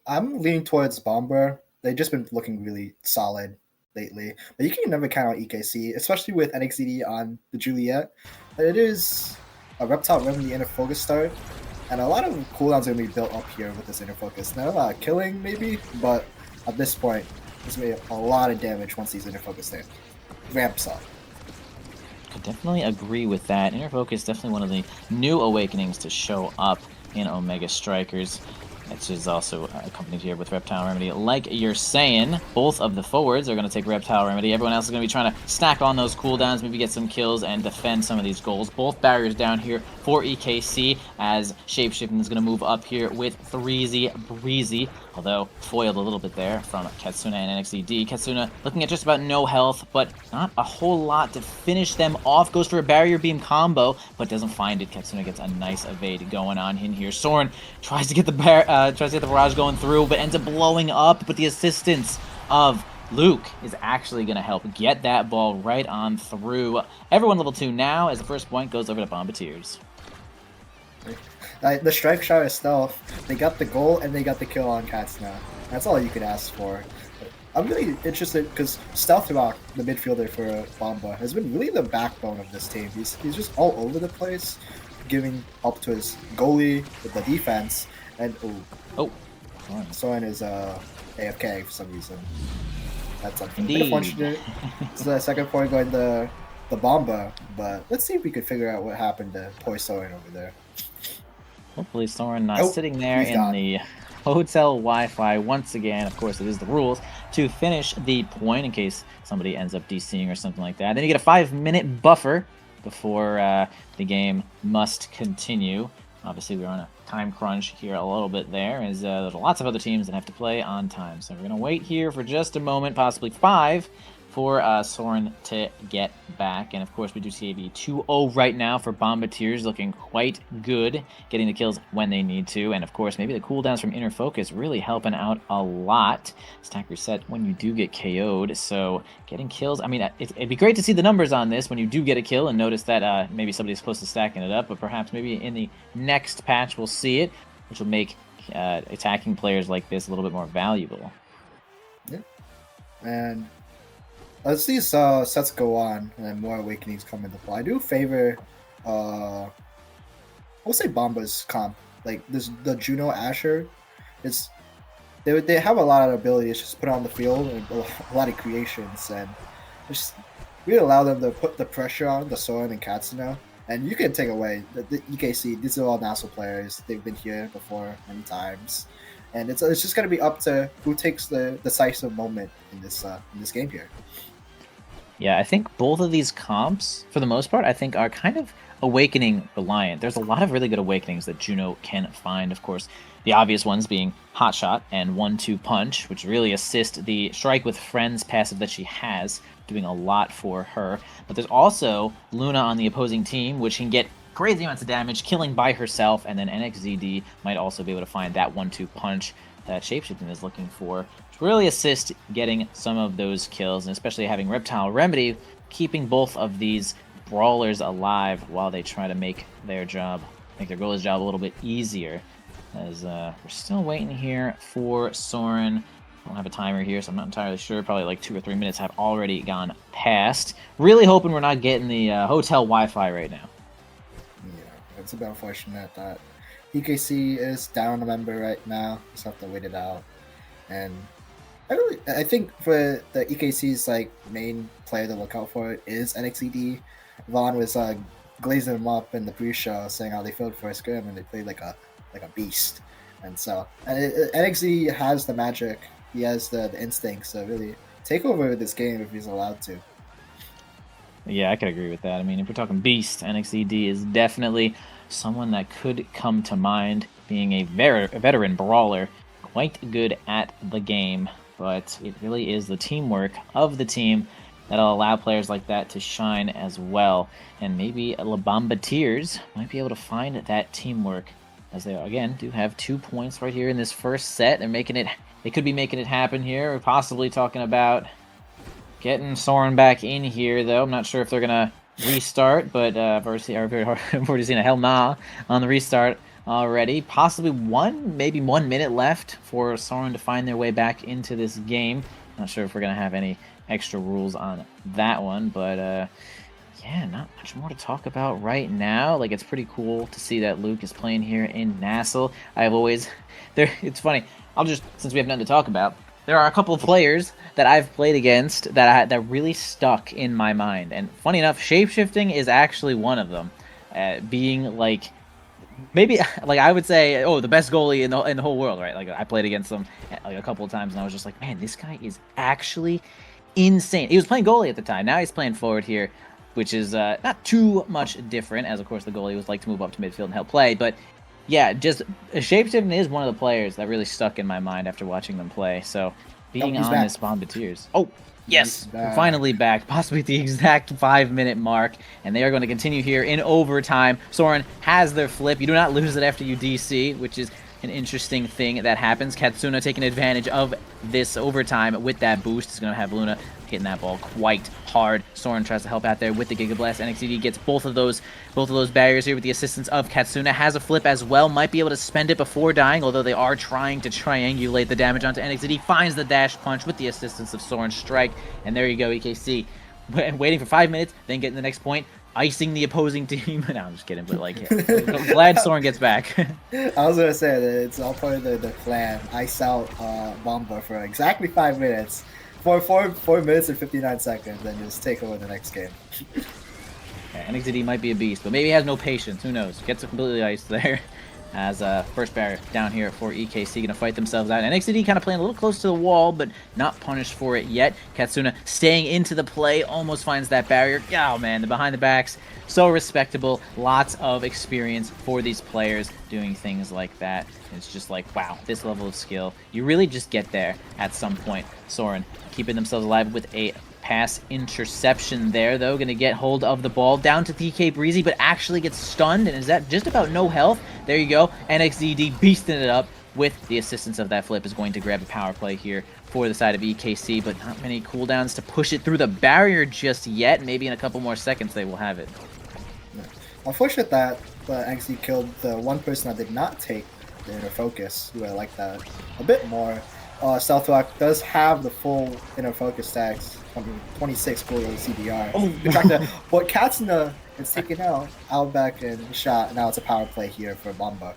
I'm leaning towards Bomber. They've just been looking really solid lately. But you can never count on EKC, especially with NXDD on the Juliet. It is a Reptile Remedy and a Focus start, and a lot of cooldowns are going to be built up here with this inner focus. Not a lot of killing, maybe, but at this point, it's going to be a lot of damage once these inner focus there ramps up. I definitely agree with that. Inner focus definitely one of the new awakenings to show up in Omega Strikers. Which is also accompanied here with Reptile Remedy. Like you're saying, both of the forwards are going to take Reptile Remedy. Everyone else is going to be trying to stack on those cooldowns, maybe get some kills, and defend some of these goals. Both barriers down here for EKC, as Shapeshifting is going to move up here with 3Z Breezy, although foiled a little bit there from Katsuna and NXDD. Katsuna looking at just about no health, but not a whole lot to finish them off. Goes for a barrier beam combo, but doesn't find it. Katsuna gets a nice evade going on in here. Soren tries to get the barrage going through, but ends up blowing up. But the assistance of Luke is actually going to help get that ball right on through. Everyone level 2 now, as the first point goes over to Bombardiers. The strike shot itself, they got the goal and they got the kill on Cats now. That's all you could ask for. I'm really interested because Stealth Rock, the midfielder for Bomba, has been really the backbone of this team. He's just all over the place, giving help to his goalie with the defense. And Soren is AFK for some reason. That's unfortunate. It's the second point going the Bomba, but let's see if we could figure out what happened to poor Soren over there. Hopefully Soren not sitting there in the hotel Wi-Fi once again. Of course, it is the rules to finish the point in case somebody ends up DCing or something like that. Then you get a 5-minute buffer before the game must continue. Obviously, we're on a time crunch here a little bit there, as there's lots of other teams that have to play on time. So we're going to wait here for just a moment, possibly 5, for Soren to get back. And of course, we do see a 2-0 right now for Bombardiers, looking quite good, getting the kills when they need to. And of course, maybe the cooldowns from Inner Focus really helping out a lot. Stack reset when you do get KO'd, so getting kills. I mean, it'd be great to see the numbers on this when you do get a kill and notice that maybe somebody's close to stacking it up, but perhaps maybe in the next patch we'll see it, which will make attacking players like this a little bit more valuable. Yeah, and as these sets go on and more awakenings come into play, I do favor, I'll say Bomba's comp. Like the Juno Asher, they have a lot of abilities just put on the field and a lot of creations, and just really allow them to put the pressure on the Soren and Katsuna. And you can take away the EKC. These are all NASL players. They've been here before many times, and it's just gonna be up to who takes the decisive moment in this game here. Yeah, I think both of these comps, for the most part, I think are kind of awakening reliant. There's a lot of really good awakenings that Juno can find, of course. The obvious ones being Hotshot and 1-2 Punch, which really assist the Strike with Friends passive that she has, doing a lot for her. But there's also Luna on the opposing team, which can get crazy amounts of damage, killing by herself, and then NXZD might also be able to find that 1-2 Punch that Shapeshifting is looking for to really assist getting some of those kills, and especially having Reptile Remedy keeping both of these brawlers alive while they try to make their goalie's job a little bit easier. As we're still waiting here for Soren. I don't have a timer here, so I'm not entirely sure. Probably like 2 or 3 minutes have already gone past. Really hoping we're not getting the hotel Wi-Fi right now. Yeah, it's a bit unfortunate that EKC is down a member right now. Just have to wait it out. And I think for the EKC's main player to look out for is NXED. Vaughn was glazing them up in the pre-show, saying how they filled for a scrim and they played like a beast. And so NXED has the magic. He has the instincts to really take over this game if he's allowed to. Yeah, I could agree with that. I mean, if we're talking beast, NXED is definitely someone that could come to mind, being a veteran brawler, quite good at the game, but it really is the teamwork of the team that'll allow players like that to shine as well. And maybe La Bombardiers might be able to find that teamwork, as they again do have 2 points right here in this first set. They could be making it happen here. We're possibly talking about getting Soren back in here, though. I'm not sure if they're gonna restart, but I've already seen a hell nah on the restart already. Possibly maybe 1 minute left for Soren to find their way back into this game. Not sure if we're going to have any extra rules on that one, but yeah, not much more to talk about right now. Like, it's pretty cool to see that Luke is playing here in NASL. It's funny. Since we have nothing to talk about, there are a couple of players that I've played against that really stuck in my mind. And funny enough, shapeshifting is actually one of them. Being like, maybe like I would say, oh, the best goalie in the whole world, right? Like, I played against him like a couple of times, and I was just like, man, this guy is actually insane. He was playing goalie at the time. Now he's playing forward here, which is not too much different, as of course the goalie would like to move up to midfield and help play. But yeah, just shapeshifting is one of the players that really stuck in my mind after watching them play. So being on this Bombardiers. Oh, yes, we're finally back, possibly at the exact 5-minute mark, and they are going to continue here in overtime. Soren has their flip. You do not lose it after you DC, which is an interesting thing that happens. Katsuna taking advantage of this overtime with that boost. Is going to have Luna hitting that ball quite hard. Soren tries to help out there with the Giga Blast. NXCD gets both of those barriers here with the assistance of Katsuna. Has a flip as well. Might be able to spend it before dying, although they are trying to triangulate the damage onto NXCD. Finds the dash punch with the assistance of Soren's strike. And there you go, EKC. Waiting for 5 minutes, then getting the next point. Icing the opposing team. No, I'm just kidding, but like, I'm glad Soren gets back. I was gonna say that it's all part of the plan. Ice out Bomba for exactly 5 minutes, for 4 minutes and 59 seconds, and just take over the next game. Yeah, NXD might be a beast, but maybe he has no patience. Who knows? Gets completely iced there. As first barrier down here for EKC, going to fight themselves out. NXD kind of playing a little close to the wall, but not punished for it yet. Katsuna staying into the play, almost finds that barrier. Oh man, the behind the backs, so respectable. Lots of experience for these players doing things like that. It's just like, wow, this level of skill, you really just get there at some point. Soren keeping themselves alive with a pass interception there, though. Going to get hold of the ball down to TK Breezy, but actually gets stunned, and is that just about no health? There you go. NXDD beasting it up with the assistance of that flip, is going to grab a power play here for the side of EKC, but not many cooldowns to push it through the barrier just yet. Maybe in a couple more seconds they will have it. Unfortunate that NXD killed the one person that did not take the inner focus. I like that a bit more. Stealthrock does have the full inner focus stacks, 26 full CDR. Oh. But Katsuna is taken out back and shot. Now it's a power play here for Bomba.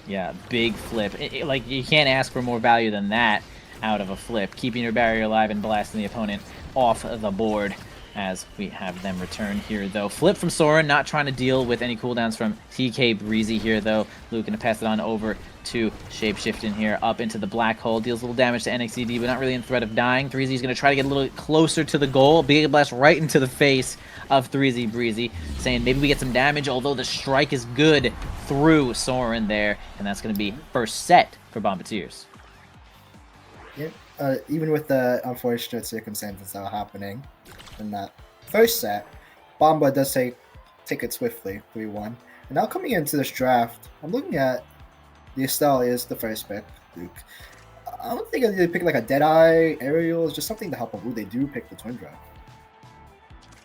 Yeah, big flip. Like, you can't ask for more value than that out of a flip. Keeping your barrier alive and blasting the opponent off the board. As we have them return here, though. Flip from Soren, not trying to deal with any cooldowns from TK Breezy here, though. Luke going to pass it on over to Shapeshifting here, up into the black hole. Deals a little damage to NXCD, but not really in threat of dying. 3Z's going to try to get a little closer to the goal. Big blast right into the face of 3Z Breezy, saying maybe we get some damage, although the strike is good through Soren there, and that's going to be first set for Bombardiers. Yep. Even with the unfortunate circumstances that are happening in that first set, Bomba does take it swiftly, 3-1. And now coming into this draft, I'm looking at the Estelle is the first pick, Luke. I don't think they pick like a Deadeye, Aerials, just something to help them. Ooh, they do pick the Twin Drive.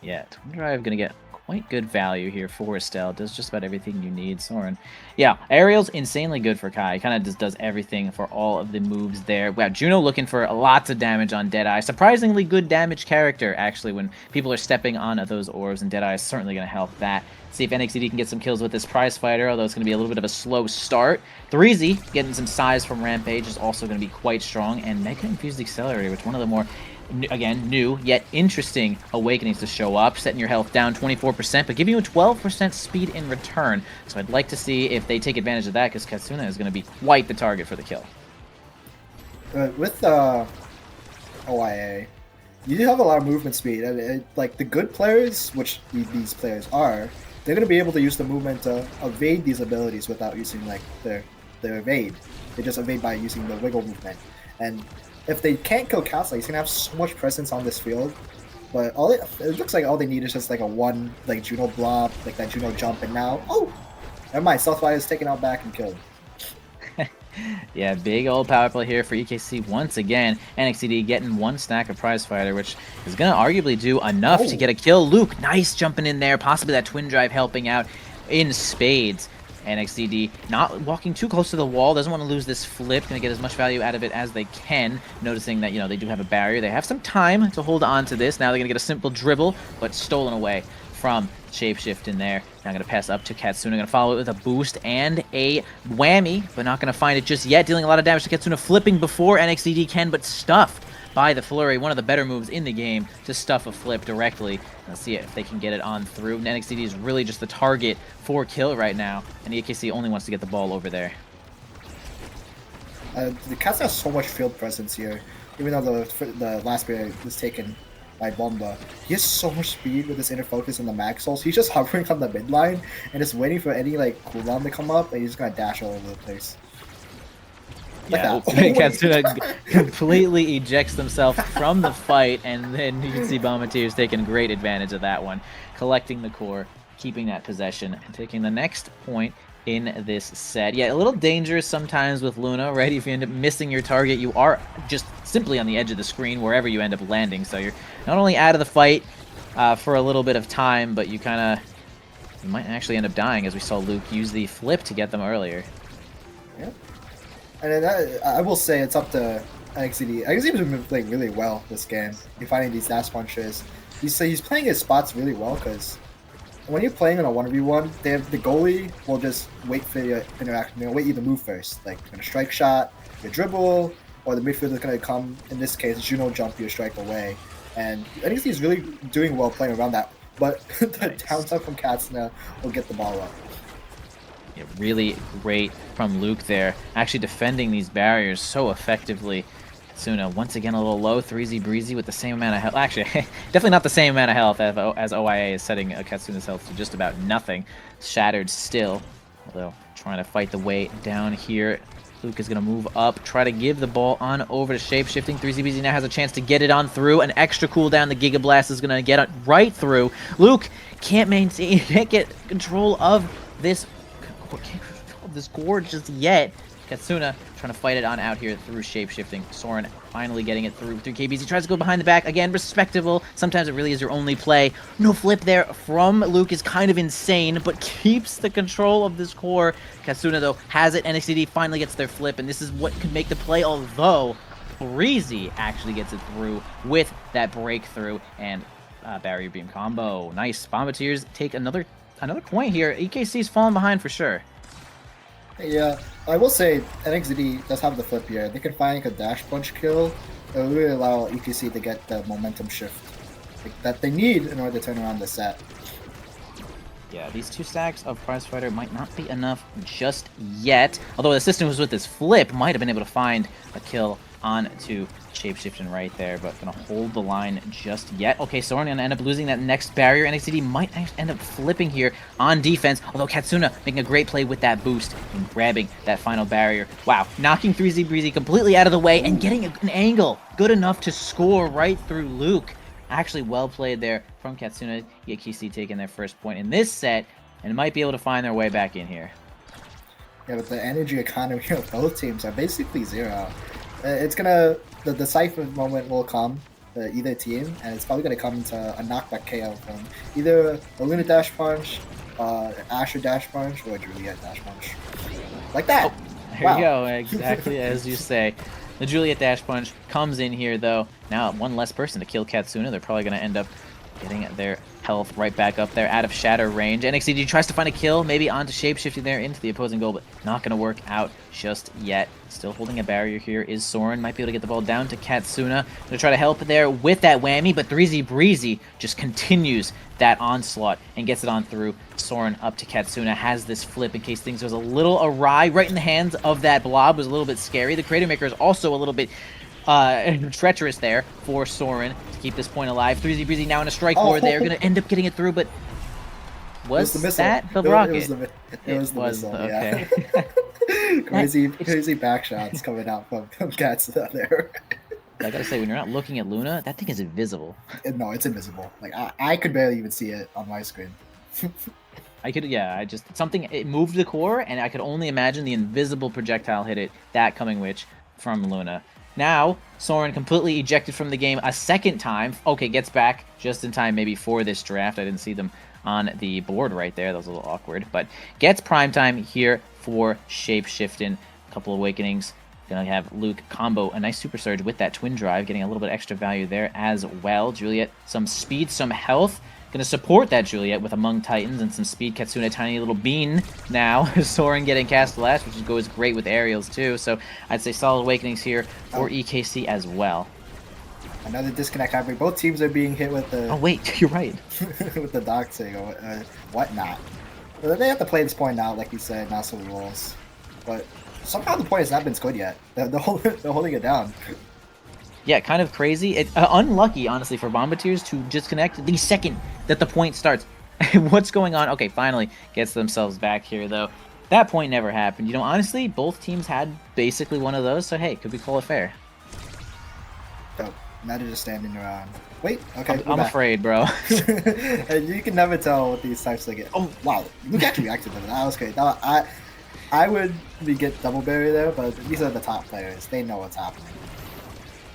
Yeah, Twin Drive going to get quite good value here for Estelle. Does just about everything you need. Soren. Yeah, Aerial's insanely good for Kai. Kind of just does everything for all of the moves there. Wow, Juno looking for lots of damage on Deadeye. Surprisingly good damage character, actually, when people are stepping on those orbs, and Deadeye is certainly going to help that. See if NXCD can get some kills with this prize fighter, although it's going to be a little bit of a slow start. 3Z getting some size from Rampage is also going to be quite strong, and Mega Infused Accelerator, which one of the more, again, new yet interesting awakenings to show up, setting your health down 24%, but giving you a 12% speed in return. So I'd like to see if they take advantage of that, because Katsuna is going to be quite the target for the kill. With OIA, you do have a lot of movement speed, and like the good players, which these players are, they're going to be able to use the movement to evade these abilities without using like their evade. They just evade by using the wiggle movement. And if they can't kill Castle, he's going to have so much presence on this field. But it looks like all they need is just like a one like Juno blob, like that Juno jump, and now, oh! Never mind, Southfire is taken out back and killed. Yeah, big old power play here for EKC once again. NXCD getting one stack of prize fighter, which is going to arguably do enough to get a kill. Luke, nice jumping in there. Possibly that twin drive helping out in spades. NXDD not walking too close to the wall, doesn't want to lose this flip, going to get as much value out of it as they can, noticing that, you know, they do have a barrier. They have some time to hold on to this. Now they're going to get a simple dribble, but stolen away from Shapeshift in there. Now going to pass up to Katsuna, going to follow it with a boost and a whammy, but not going to find it just yet, dealing a lot of damage to Katsuna, flipping before NXDD can, but stuffed by the flurry. One of the better moves in the game to stuff a flip directly. Let's see if they can get it on through. And NXDD is really just the target for kill right now, and the EKC only wants to get the ball over there. The Cats have so much field presence here, even though the last player was taken by Bomba. He has so much speed with his inner focus and the mag souls. He's just hovering on the mid line and just waiting for any like cooldown to come up, and he's just gonna dash all over the place. Yeah, Katsuna completely ejects themselves from the fight, and then you can see Bombardiers taking great advantage of that one, collecting the core, keeping that possession, and taking the next point in this set. Yeah, a little dangerous sometimes with Luna, right? If you end up missing your target, you are just simply on the edge of the screen wherever you end up landing, so you're not only out of the fight for a little bit of time, but you might actually end up dying, as we saw Luke use the flip to get them earlier. Yep. And then I will say it's up to NXDD. NXDD has been playing really well this game. You're finding these dash punches. He's playing his spots really well, because when you're playing on a 1v1, the goalie will just wait for your interaction. They'll wait you to move first. Like, you're going to strike shot, your dribble, or the midfielder's going to come, in this case, Juno jump your strike away. And NXDD is really doing well playing around that. But the downtime from Katsuna will get the ball up. Yeah, really great from Luke there, actually defending these barriers so effectively. Katsuna, once again, a little low, 3Z Breezy with the same amount of health. Actually, definitely not the same amount of health as OIA is setting Katsuna's health to just about nothing. Shattered still, although trying to fight the way down here. Luke is going to move up, try to give the ball on over to Shapeshifting. 3Z Breezy now has a chance to get it on through. An extra cooldown, the Giga Blast is going to get it right through. Luke can't get control of this gorge just yet. Katsuna trying to fight it on out here through Shapeshifting. Soren finally getting it through KBs. He tries to go behind the back. Again, respectable. Sometimes it really is your only play. No flip there from Luke is kind of insane, but keeps the control of this core. Katsuna, though, has it. NXDD finally gets their flip, and this is what could make the play, although Breezy actually gets it through with that breakthrough and barrier beam combo. Nice. Bombardiers take another point here. EKC's falling behind for sure. Yeah, I will say NXDD does have the flip here. They can find a dash punch kill. It will really allow EKC to get the momentum shift that they need in order to turn around the set. Yeah, these 2 stacks of Prizefighter might not be enough just yet. Although the system was with this flip, might have been able to find a kill onto Shapeshifting right there, but gonna hold the line just yet. Okay, Soren gonna end up losing that next barrier. NXDD might end up flipping here on defense, although Katsuna making a great play with that boost and grabbing that final barrier. Wow, knocking 3Z Breezy completely out of the way and getting an angle good enough to score right through Luke. Actually well played there from Katsuna. EKC taking their first point in this set and might be able to find their way back in here. Yeah, but the energy economy of both teams are basically zero. It's gonna, the decisive moment will come for either team, and it's probably gonna come to a knockback KO from either a Luna dash punch, Asher dash punch, or a Juliet dash punch. Like that! Oh, there you go, exactly as you say. The Juliet dash punch comes in here, though. Now one less person to kill Katsuna. They're probably gonna end up getting their health right back up there out of shatter range. NXDD tries to find a kill, maybe onto Shapeshifting there into the opposing goal, but not going to work out just yet. Still holding a barrier here is Soren. Might be able to get the ball down to Katsuna. Going to try to help there with that whammy, but 3Z Breezy just continues that onslaught and gets it on through. Soren up to Katsuna, has this flip in case things goes a little awry. Right in the hands of that blob was a little bit scary. The Creator Maker is also a little bit treacherous there for Soren to keep this point alive. 3Z Breezy now in a strike board. They're going to end up getting it through, but was that the rocket? It was the missile, okay. Yeah. crazy back shots coming out from Cats out there. I gotta say, when you're not looking at Luna, that thing is invisible. No, it's invisible. Like, I could barely even see it on my screen. It moved the core, and I could only imagine the invisible projectile hit it, that coming which from Luna. Now, Soren completely ejected from the game a second time. Okay, gets back just in time maybe for this draft. I didn't see them on the board right there. That was a little awkward, but gets prime time here for shape-shifting. A couple awakenings. Gonna have Luke combo a nice super surge with that twin drive, getting a little bit extra value there as well. Juliet, some speed, some health. Gonna support that Juliet with Among Titans and some speed. Katsuna, tiny little bean now. Soren getting cast last, which goes great with aerials too. So I'd say solid awakenings here for EKC as well. Another disconnect happening. Both teams are being hit with the... Oh wait, you're right. with the doxing or whatnot. But they have to play this point out, like you said, NASL rules. But somehow the point has not been scored yet. They're holding it down. Yeah, kind of crazy. Unlucky, honestly, for Bombardiers to disconnect the second that the point starts. What's going on? Okay, finally gets themselves back here, though. That point never happened. You know, honestly, both teams had basically one of those, so hey, could we call it fair? Oh, now they're just standing around. Wait, okay. I'm afraid, bro. You can never tell what these types they get. Oh, wow. Luke actually reacted to that. That was great. I would get double barrier there, but these are the top players. They know what's happening.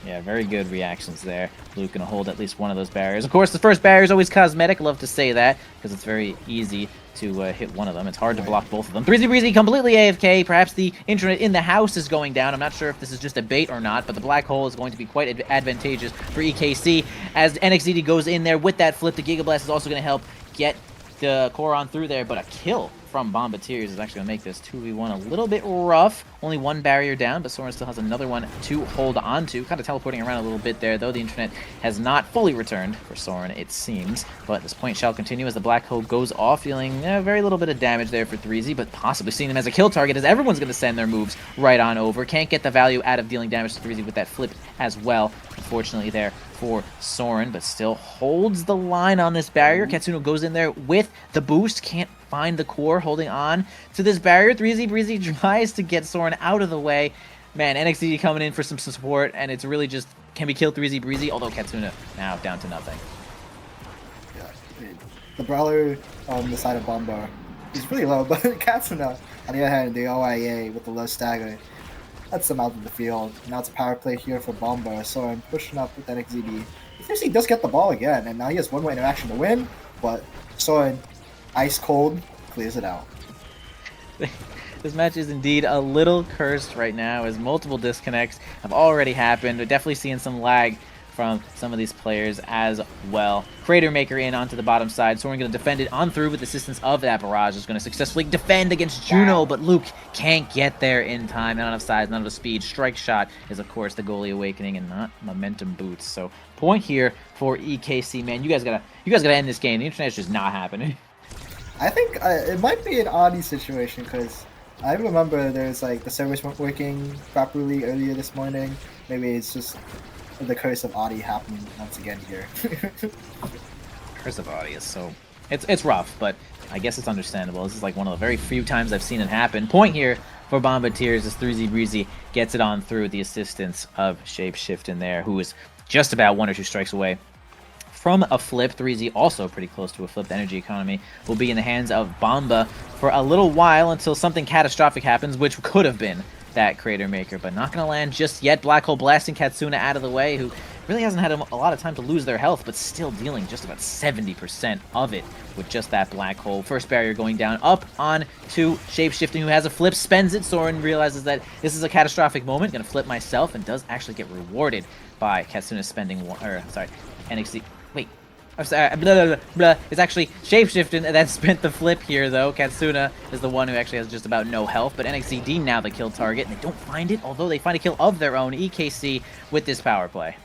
Yeah, very good reactions there. Luke gonna hold at least one of those barriers. Of course, the first barrier is always cosmetic. Love to say that because it's very easy to hit one of them. It's hard to block both of them. Breezy Breezy completely AFK. Perhaps the internet in the house is going down. I'm not sure if this is just a bait or not, but the black hole is going to be quite advantageous for EKC as NXDD goes in there with that flip. The Giga Blast is also going to help get the core on through there, but a kill from Bombardiers is actually going to make this 2v1 a little bit rough. Only one barrier down, but Soren still has another one to hold on to. Kind of teleporting around a little bit there, though the internet has not fully returned for Soren, it seems. But this point shall continue as the black hole goes off, dealing very little bit of damage there for 3Z, but possibly seeing him as a kill target as everyone's going to send their moves right on over. Can't get the value out of dealing damage to 3Z with that flip as well, unfortunately there for Soren, but still holds the line on this barrier. Katsuno goes in there with the boost, can't find the core, holding on to this barrier. 3Z Breezy tries to get Soren out of the way. Man, NXT coming in for some support, and it's really just, can we kill 3Z Breezy? Although Katsuna now down to nothing. Yeah, the brawler on the side of Bombar is really low, but Katsuna, on the other hand, the OIA with the low stagger, that's them out of the field. Now it's a power play here for Bombar. Soren pushing up with NXDD. He does get the ball again, and now he has one-way interaction to win, but Soren, ice cold, clears it out. This match is indeed a little cursed right now, as multiple disconnects have already happened. We're definitely seeing some lag from some of these players as well. Crater Maker in onto the bottom side. Soren going to defend it on through with the assistance of that barrage. Is going to successfully defend against Juno, but Luke can't get there in time. Not enough size, not enough speed. Strike shot is, of course, the goalie awakening and not momentum boots. So point here for EKC, man. You guys gotta end this game. The internet is just not happening. I think it might be an Audi situation because I remember there's like the servers weren't working properly earlier this morning. Maybe it's just the curse of Audi happening once again here. Curse of Audi is so... It's rough, but I guess it's understandable. This is like one of the very few times I've seen it happen. Point here for Bombardiers as 3Z Breezy gets it on through with the assistance of Shapeshift in there, who is just about 1 or 2 strikes away from a flip. 3Z also pretty close to a flipped energy economy. Will be in the hands of Bomba for a little while until something catastrophic happens, which could have been that Crater Maker, but not going to land just yet. Black Hole blasting Katsuna out of the way, who really hasn't had a lot of time to lose their health, but still dealing just about 70% of it with just that Black Hole. First barrier going down, up on to Shapeshifting, who has a flip, spends it. Soren realizes that this is a catastrophic moment, going to flip myself, and does actually get rewarded by Katsuna spending one, or sorry, NXT, wait, I'm sorry, blah, blah, blah, blah. It's actually Shapeshifting that spent the flip here, though. Katsuna is the one who actually has just about no health, but NXDD now the kill target, and they don't find it, although they find a kill of their own. EKC with this power play.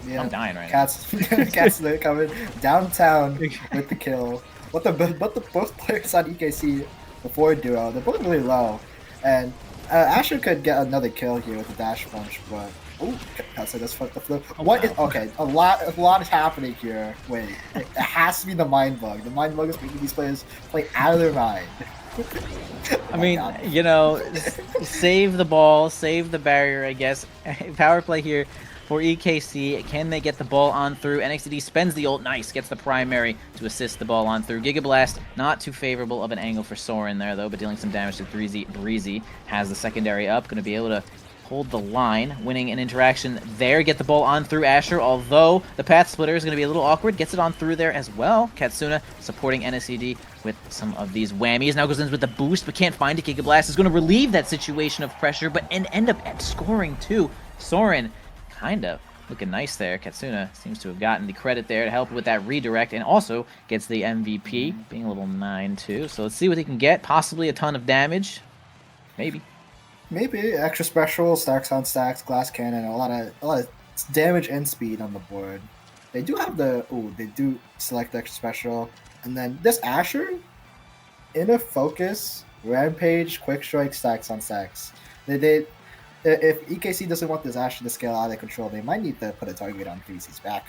Yeah, I'm dying right now. Katsuna coming downtown with the kill. But both players on EKC before duo, they're both really low, and Asher could get another kill here with the dash punch, but oh, Katsuna does flip the flip. What is okay? A lot is happening here. Wait, it has to be the mind bug. The mind bug is making these players play out of their mind. I mean, you know, save the ball, save the barrier, I guess. Power play here for EKC. Can they get the ball on through? NXT spends the ult. Nice. Gets the primary to assist the ball on through. Giga Blast, not too favorable of an angle for Soren there, though, but dealing some damage to 3Z Breezy. Has the secondary up. Going to be able to hold the line, winning an interaction there. Get the ball on through Asher, although the path splitter is going to be a little awkward. Gets it on through there as well. Katsuna supporting NSCD with some of these whammies. Now goes in with the boost, but can't find it. Giga Blast is going to relieve that situation of pressure, but end up scoring too. Soren kind of looking nice there. Katsuna seems to have gotten the credit there to help with that redirect, and also gets the MVP, being a little 9-2. So let's see what he can get. Possibly a ton of damage. Maybe extra special, stacks on stacks, glass cannon, a lot of damage and speed on the board. They do have they do select extra special, and then this Asher, inner focus, rampage, quick strike, stacks on stacks. If EKC doesn't want this Asher to scale out of control, they might need to put a target on 3Z's back.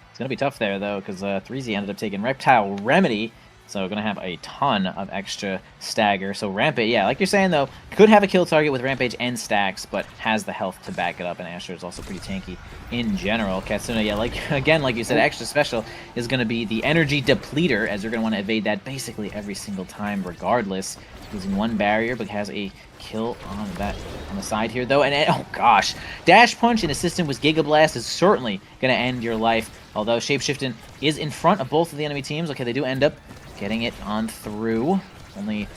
It's gonna be tough there though, because 3Z ended up taking Reptile Remedy. So going to have a ton of extra stagger. So Rampage, yeah, like you're saying though, could have a kill target with Rampage and stacks, but has the health to back it up. And Asher is also pretty tanky in general. Katsuna, yeah, like you said, extra special is going to be the energy depleter, as you're going to want to evade that basically every single time regardless. Losing one barrier, but has a kill on the side here though. And oh gosh, dash punch in a system with Giga Blast is certainly going to end your life. Although Shapeshifting is in front of both of the enemy teams. Okay, they do end up getting it on through. Only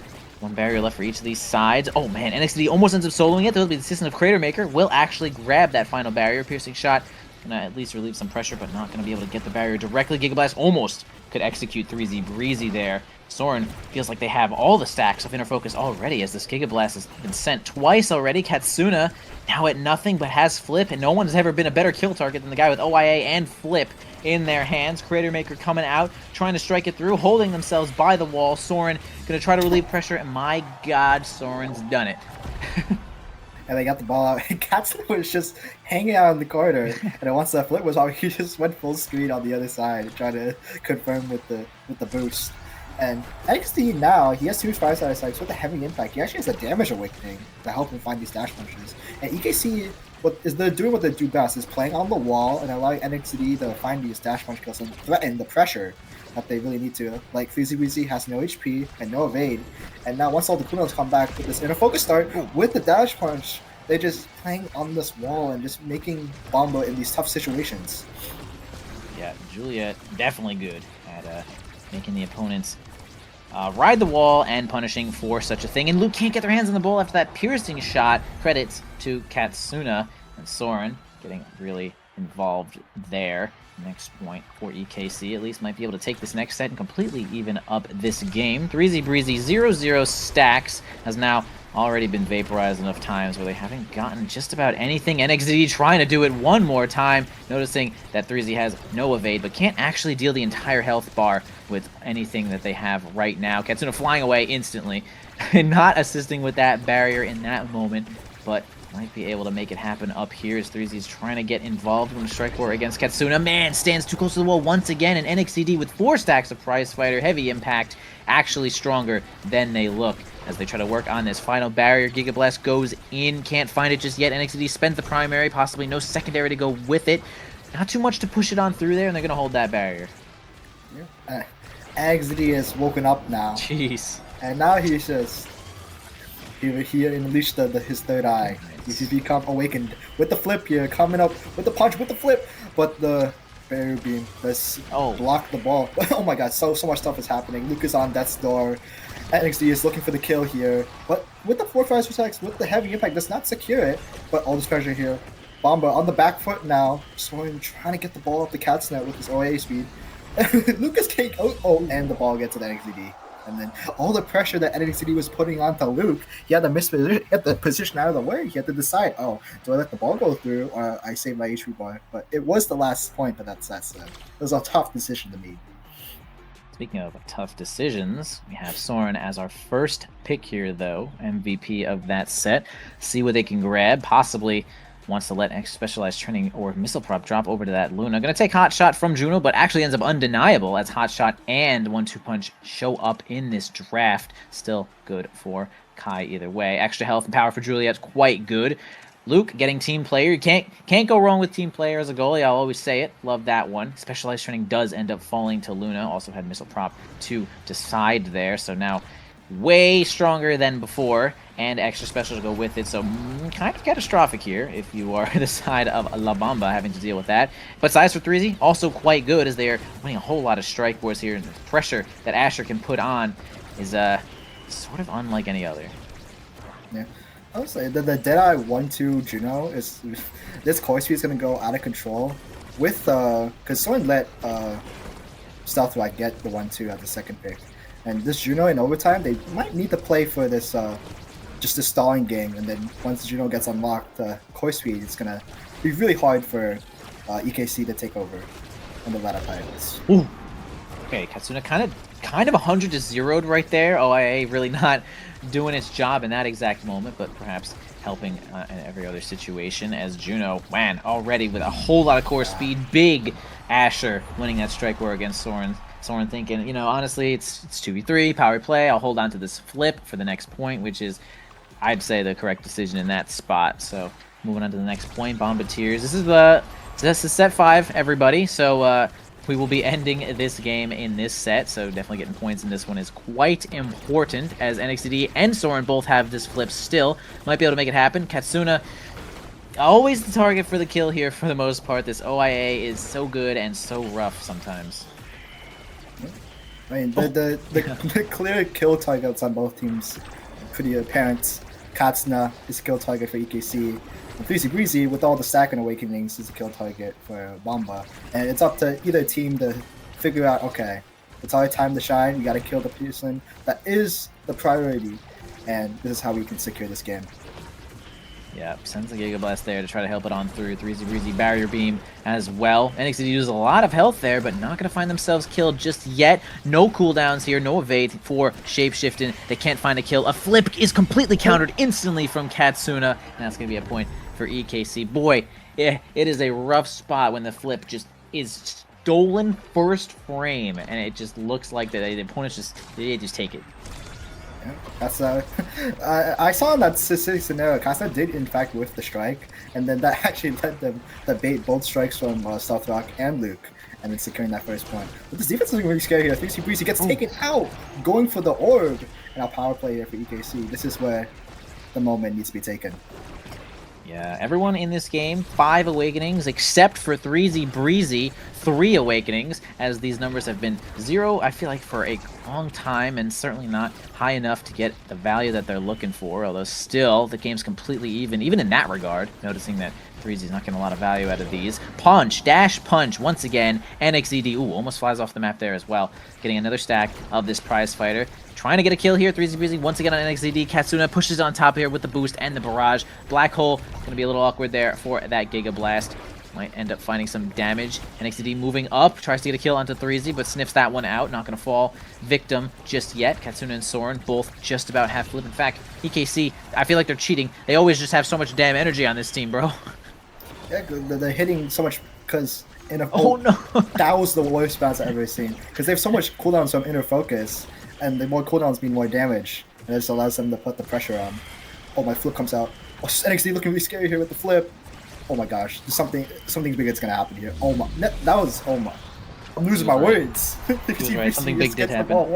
one barrier left for each of these sides. Oh man, NXT almost ends up soloing it. That'll be the assistant of Crater Maker. Will actually grab that final barrier. Piercing shot. Gonna at least relieve some pressure, but not gonna be able to get the barrier directly. Giga Blast almost could execute 3Z Breezy there. Soren feels like they have all the stacks of Inner Focus already, as this Giga Blast has been sent twice already. Katsuna now at nothing, but has Flip, and no one has ever been a better kill target than the guy with OIA and Flip in their hands. Crater Maker coming out, trying to strike it through, holding themselves by the wall. Soren gonna try to relieve pressure, and my god, Soren's done it. And they got the ball out. Katsuna was just hanging out in the corner, and then once that flip was out, he just went full screen on the other side, trying to confirm with the boost. And XD now, he has 2 5-side strikes with a heavy impact. He actually has a damage awakening to help him find these dash punches. And EKC, they're doing what they do best, is playing on the wall and allowing NXT to find these dash punch kills and threaten the pressure that they really need to. Like, FreeZBZ has no HP and no evade, and now once all the Kunos come back with this inner focus start, with the dash punch, they're just playing on this wall and just making Bomba in these tough situations. Yeah, Juliet definitely good at making the opponents ride the wall and punishing for such a thing. And Luke can't get their hands on the ball after that piercing shot. Credits to Katsuna and Soren getting really involved there. Next point for EKC, at least might be able to take this next set and completely even up this game. 3Z Breezy 0-0 stacks has now already been vaporized enough times where they haven't gotten just about anything. NXT trying to do it one more time, noticing that 3Z has no evade, but can't actually deal the entire health bar with anything that they have right now. Katsuna flying away instantly, and not assisting with that barrier in that moment, but might be able to make it happen up here as 3Z's trying to get involved in the strike war against Katsuna. Man, stands too close to the wall once again, and NXT with 4 stacks of prize fighter. Heavy impact, actually stronger than they look as they try to work on this final barrier. Giga Blast goes in, can't find it just yet. NXT spends the primary, possibly no secondary to go with it. Not too much to push it on through there, and they're going to hold that barrier. Yeah. NXT has woken up now. Jeez. And now he's just... He unleashed his third eye. He's become awakened with the flip here, coming up with the punch, with the flip, but the barrier beam just blocked the ball. Oh my god, so much stuff is happening. Luke is on death's door. NXT is looking for the kill here, but with the 4-5 attacks, with the heavy impact, does not secure it. But all this pressure here. Bomba on the back foot now, Soren trying to get the ball up the cat's net with his OA speed. Lucas can't. And the ball gets to the NXT. And then all the pressure that NXT was putting onto Luke, he had to get the position out of the way. He had to decide, do I let the ball go through or I save my HP bar? But it was the last point, but that's it. It was a tough decision to make. Speaking of tough decisions, we have Soren as our first pick here, though. MVP of that set. See what they can grab. Possibly wants to let Specialized Training or Missile Prop drop over to that Luna. Going to take Hot Shot from Juno, but actually ends up undeniable as Hot Shot and 1-2 Punch show up in this draft. Still good for Kai either way. Extra health and power for Juliet's quite good. Luke getting team player. You can't go wrong with team player as a goalie. I'll always say it. Love that one. Specialized Training does end up falling to Luna. Also had Missile Prop to decide there. So now way stronger than before. and extra special to go with it. So kind of catastrophic here if you are the side of La Bamba having to deal with that. But size for 3Z also quite good as they are winning a whole lot of strike boards here. And the pressure that Asher can put on is sort of unlike any other. Yeah. I would say that the Deadeye 1-2 Juno is this core speed is gonna go out of control with because someone let Stealth Rock get the 1-2 at the second pick. And this Juno in overtime, they might need to play for this just a stalling game, and then once Juno gets unlocked, core speed, it's gonna be really hard for EKC to take over in the latter times. Ooh. Okay, Katsuna kind of 100 to 0'd right there. OIA really not doing its job in that exact moment, but perhaps helping in every other situation as Juno, man, already with a whole lot of core speed. Big Asher winning that strike war against Soren. Soren thinking, you know, honestly, it's 2v3, power play. I'll hold on to this flip for the next point, which is, I'd say, the correct decision in that spot. So moving on to the next point, Bombardiers. This is set 5, everybody. So we will be ending this game in this set. So definitely getting points in this one is quite important as NXDD and Soren both have this flip still. Might be able to make it happen. Katsuna, always the target for the kill here for the most part. This OIA is so good and so rough sometimes. I mean, the clear kill targets on both teams are pretty apparent. Katsuna is a kill target for EKC. And 3Z Breezy, with all the stack and awakenings, is a kill target for Bomba. And it's up to either team to figure out, okay, it's our time to shine, we gotta kill the person. That is the priority, and this is how we can secure this game. Yeah, sends a Giga Blast there to try to help it on through. 3Z Breezy barrier beam as well. NXT uses a lot of health there, but not going to find themselves killed just yet. No cooldowns here, no evade for Shapeshifting. They can't find a kill. A flip is completely countered instantly from Katsuna, and that's going to be a point for EKC. Boy, it is a rough spot when the flip just is stolen first frame, and it just looks like that the opponents they just take it. That's I saw in that specific scenario, Casa did in fact whiff the strike, and then that actually let them bait both strikes from Stealth Rock and Luke, and then securing that first point. But this defense is really scary here. 3C Breezy gets taken out, going for the orb, and our power play here for EKC. This is where the moment needs to be taken. Yeah, everyone in this game, 5 awakenings, except for 3Z Breezy, 3 awakenings, as these numbers have been 0, I feel like, for a long time, and certainly not high enough to get the value that they're looking for, although still, the game's completely even in that regard, noticing that 3Z's not getting a lot of value out of these. Punch, dash punch, once again, NXED, ooh, almost flies off the map there as well, getting another stack of this prize fighter. Trying to get a kill here, 3Z Breezy once again on NXDD. Katsuna pushes on top here with the boost and the barrage. Black Hole, going to be a little awkward there for that Giga Blast. Might end up finding some damage. NXDD moving up, tries to get a kill onto 3Z, but sniffs that one out. Not going to fall victim just yet. Katsuna and Soren both just about half flip. In fact, EKC, I feel like they're cheating. They always just have so much damn energy on this team, bro. Yeah, they're hitting so much because oh no, that was the worst bounce I've ever seen. Because they have so much cooldowns from Inner Focus, and the more cooldowns mean more damage, and it just allows them to put the pressure on. Oh, my flip comes out. Oh, NXT looking really scary here with the flip. Oh my gosh, something big is gonna happen here. Oh my, that was, oh my, I'm losing my words. Right. Something big did happen.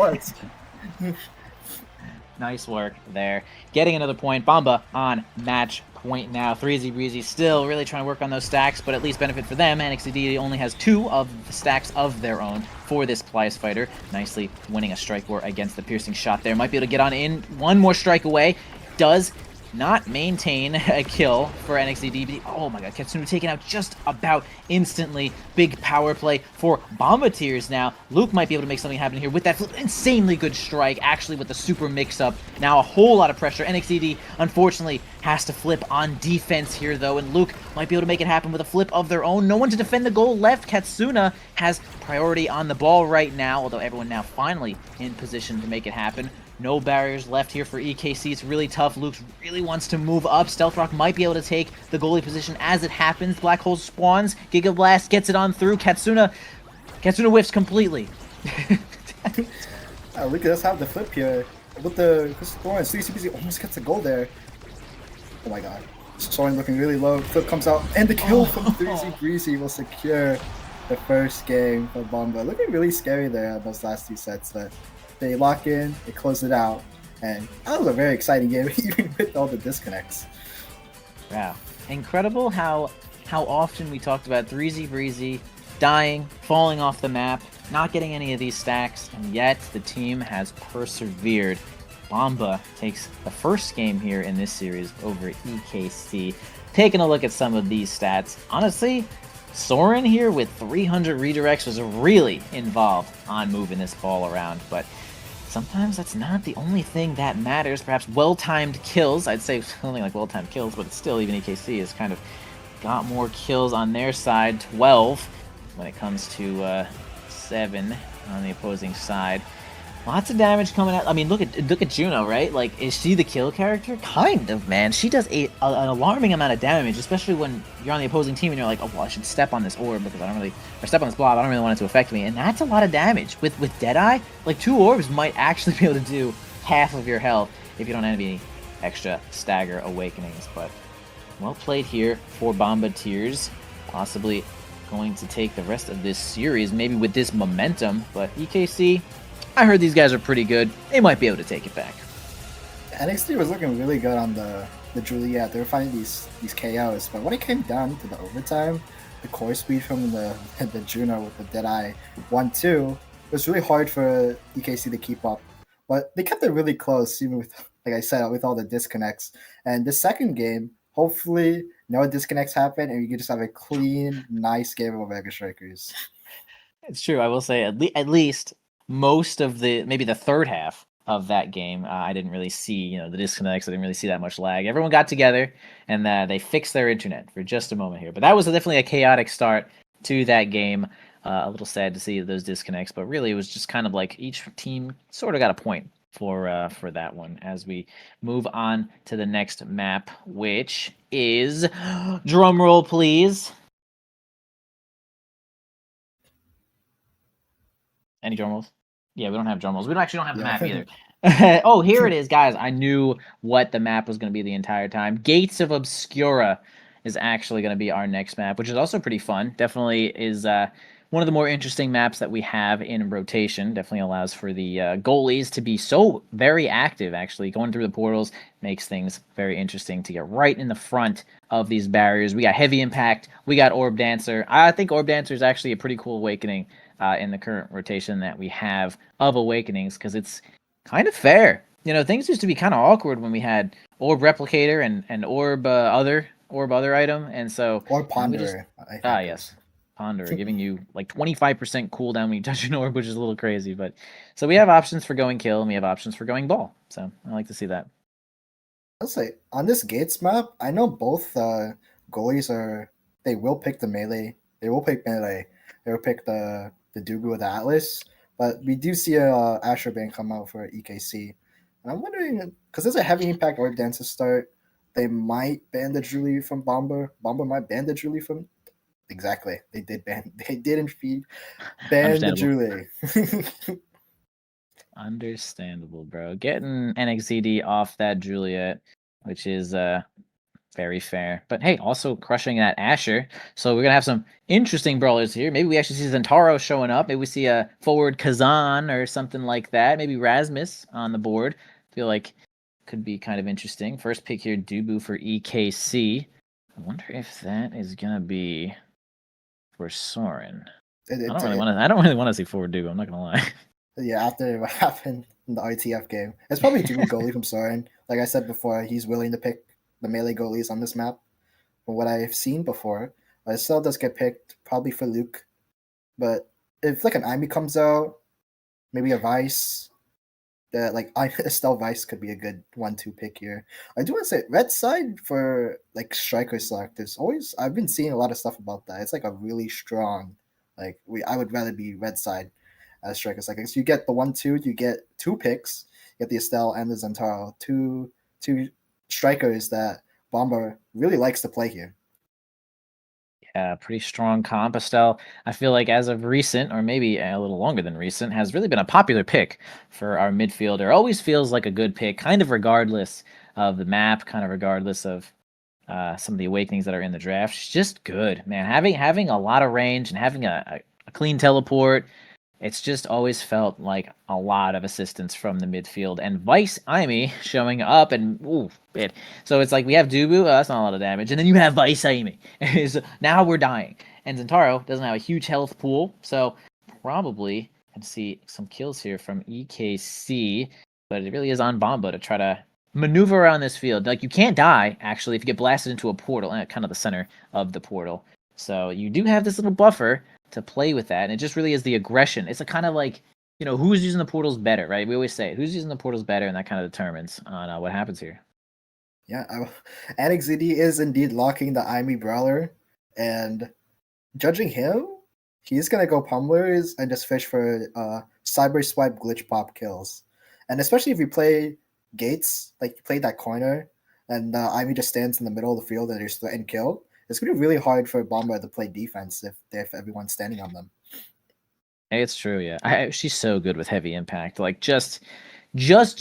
Nice work there. Getting another point. Bomba on match point now. 3Z Breezy still really trying to work on those stacks, but at least benefit for them. NXDD only has 2 of the stacks of their own for this Plies fighter. Nicely winning a strike war against the piercing shot there. Might be able to get on in. One more strike away. Does not maintain a kill for NXDD. Oh my god, Katsuna taken out just about instantly. Big power play for Bombardiers now. Luke might be able to make something happen here with that flip. Insanely good strike, actually, with the super mix-up. Now a whole lot of pressure. NXDD, unfortunately, has to flip on defense here, though, and Luke might be able to make it happen with a flip of their own. No one to defend the goal left. Katsuna has priority on the ball right now, although everyone now finally in position to make it happen. No barriers left here for EKC. It's really tough. Luke really wants to move up. Stealth Rock might be able to take the goalie position as it happens. Black Hole spawns. Giga Blast gets it on through. Katsuna whiffs completely. Luke does have the flip here. With the Thorns, 3CPC almost gets a goal there. Oh my god. Soren looking really low. Flip comes out. And the kill from 3Z Breezy will secure the first game for Bomba. Looking really scary there on those last 2 sets, but they lock in, they close it out, And that was a very exciting game, even with all the disconnects. Yeah, incredible how often we talked about 3Z Breezy dying, falling off the map, not getting any of these stacks, and yet the team has persevered. Bomba takes the first game here in this series over EKC. Taking a look at some of these stats, honestly, Soren here with 300 redirects was really involved on moving this ball around, but sometimes that's not the only thing that matters. Perhaps well-timed kills. I'd say something like well-timed kills, but it's still, even EKC has kind of got more kills on their side. 12 when it comes to 7 on the opposing side. Lots of damage coming out. I mean, look at Juno, right? Like, is she the kill character? Kind of, man. She does an alarming amount of damage, especially when you're on the opposing team and you're like, oh, well, I should step on this orb because I don't really, or step on this blob, I don't really want it to affect me. And that's a lot of damage. With Deadeye, like 2 orbs might actually be able to do half of your health if you don't have any extra stagger awakenings. But well played here for Bombardiers. Possibly going to take the rest of this series, maybe with this momentum. But EKC, I heard these guys are pretty good. They might be able to take it back. NXT was looking really good on the Juliet. They were finding these KOs, but when it came down to the overtime, the core speed from the Juno with the Deadeye 1-2, it was really hard for EKC to keep up. But they kept it really close, even with, like I said, with all the disconnects. And the second game, hopefully no disconnects happen, and you can just have a clean, nice game of Omega Strikers. It's true. I will say at least most of maybe the third half of that game, I didn't really see, the disconnects. I didn't really see that much lag. Everyone got together and they fixed their internet for just a moment here. But that was definitely a chaotic start to that game. A little sad to see those disconnects, but really it was just kind of like each team sort of got a point for that one as we move on to the next map, which is drum roll, please. Any drum rolls? Yeah, we don't have drum rolls. We don't have the map either. Oh, here it is, guys. I knew what the map was going to be the entire time. Gates of Obscura is actually going to be our next map, which is also pretty fun. Definitely is one of the more interesting maps that we have in rotation. Definitely allows for the goalies to be so very active, actually. Going through the portals makes things very interesting to get right in the front of these barriers. We got Heavy Impact. We got Orb Dancer. I think Orb Dancer is actually a pretty cool awakening in the current rotation that we have of awakenings, because it's kind of fair. Things used to be kind of awkward when we had Orb Replicator and Orb other item, and so or Ponderer. Yes, Ponderer giving you like 25% cooldown when you touch an orb, which is a little crazy. But so we have options for going kill and we have options for going ball. So I like to see that. I'll say on this Gates map, I know both goalies they will pick the melee. They will pick melee. They will pick the Doogu with the Atlas. But we do see a Asher Bane come out for EKC. And I'm wondering, because there's a Heavy Impact Orb Dancer start, they might ban the Julie from Bomber. Bomber might ban the Julie from... Exactly. They did ban... They didn't ban the Julie. Understandable, bro. Getting NXZD off that Juliet, which is very fair. But hey, also crushing that Asher. So we're going to have some interesting brawlers here. Maybe we actually see Zentaro showing up. Maybe we see a forward Kazan or something like that. Maybe Rasmus on the board. Feel like could be kind of interesting. First pick here, Dubu for EKC. I wonder if that is going to be for Soren. I don't really want to see forward Dubu. I'm not going to lie. Yeah, after what happened in the ITF game. It's probably Dubu goalie from Soren. Like I said before, he's willing to pick the melee goalies on this map. From what I've seen before, Estelle does get picked probably for Luke. But if like an Amy comes out, maybe a Vice, Estelle Vice could be a good 1-2 pick here. I do want to say red side for like striker select is always, I've been seeing a lot of stuff about that. It's like a really strong, I would rather be red side as striker select. So you get the 1-2, you get 2 picks, you get the Estelle and the Zentaro, two strikers that Bomber really likes to play here. Yeah, pretty strong comp. Estelle, I feel like as of recent, or maybe a little longer than recent, has really been a popular pick for our midfielder. Always feels like a good pick, kind of regardless of the map, kind of regardless of some of the awakenings that are in the draft. She's just good, man. Having a lot of range and having a clean teleport, It's just always felt like a lot of assistance from the midfield, and Vice Amy showing up, and ooh, it. So it's like we have Dubu, that's not a lot of damage, and then you have Vice Amy. So now we're dying, and Zentaro doesn't have a huge health pool, so probably can see some kills here from EKC, but it really is on Bomba to try to maneuver around this field. Like, you can't die actually if you get blasted into a portal, and kind of the center of the portal. So you do have this little buffer to play with that, and it just really is the aggression. It's a kind of like, who's using the portals better, right? We always say it. Who's using the portals better, and that kind of determines on what happens here. Yeah, NXD is indeed locking the Imi Brawler, and judging him, he's gonna go Pummelers and just fish for Cyber Swipe Glitch Pop kills. And especially if you play Gates, like you play that corner, and Imi just stands in the middle of the field and you're threatened kill, it's gonna be really hard for Bomba to play defense if everyone's standing on them. Hey, it's true, yeah. She's so good with heavy impact, like just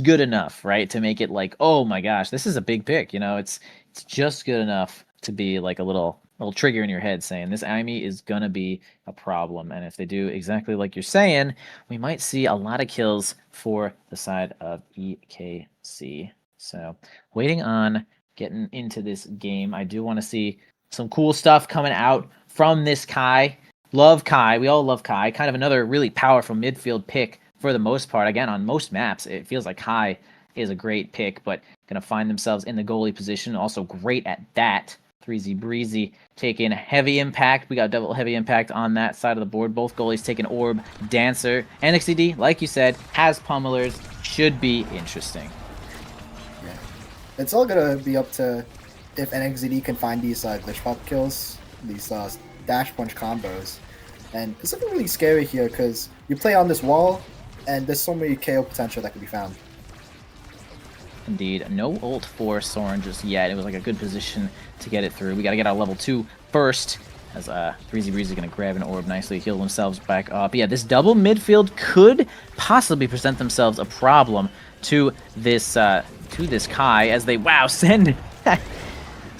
good enough, right, to make it like, oh my gosh, this is a big pick. It's just good enough to be like a little trigger in your head saying this Imi is gonna be a problem, and if they do exactly like you're saying, we might see a lot of kills for the side of EKC. So waiting on getting into this game, I do want to see some cool stuff coming out from this Kai. Love Kai. We all love Kai. Kind of another really powerful midfield pick for the most part. Again, on most maps, it feels like Kai is a great pick, but going to find themselves in the goalie position. Also great at that. 3Z Breezy taking heavy impact. We got double heavy impact on that side of the board. Both goalies taking Orb, Dancer. NXD, like you said, has Pummelers. Should be interesting. Yeah. It's all going to be up to if NXD can find these glitch pop kills, these dash punch combos. And it's looking really scary here because you play on this wall and there's so many KO potential that can be found. Indeed. No ult for Soren just yet. It was like a good position to get it through. We got to get our level 2 first, as 3Z Breezy is going to grab an orb nicely, heal themselves back up. Yeah, this double midfield could possibly present themselves a problem to this Kai, as they, wow, send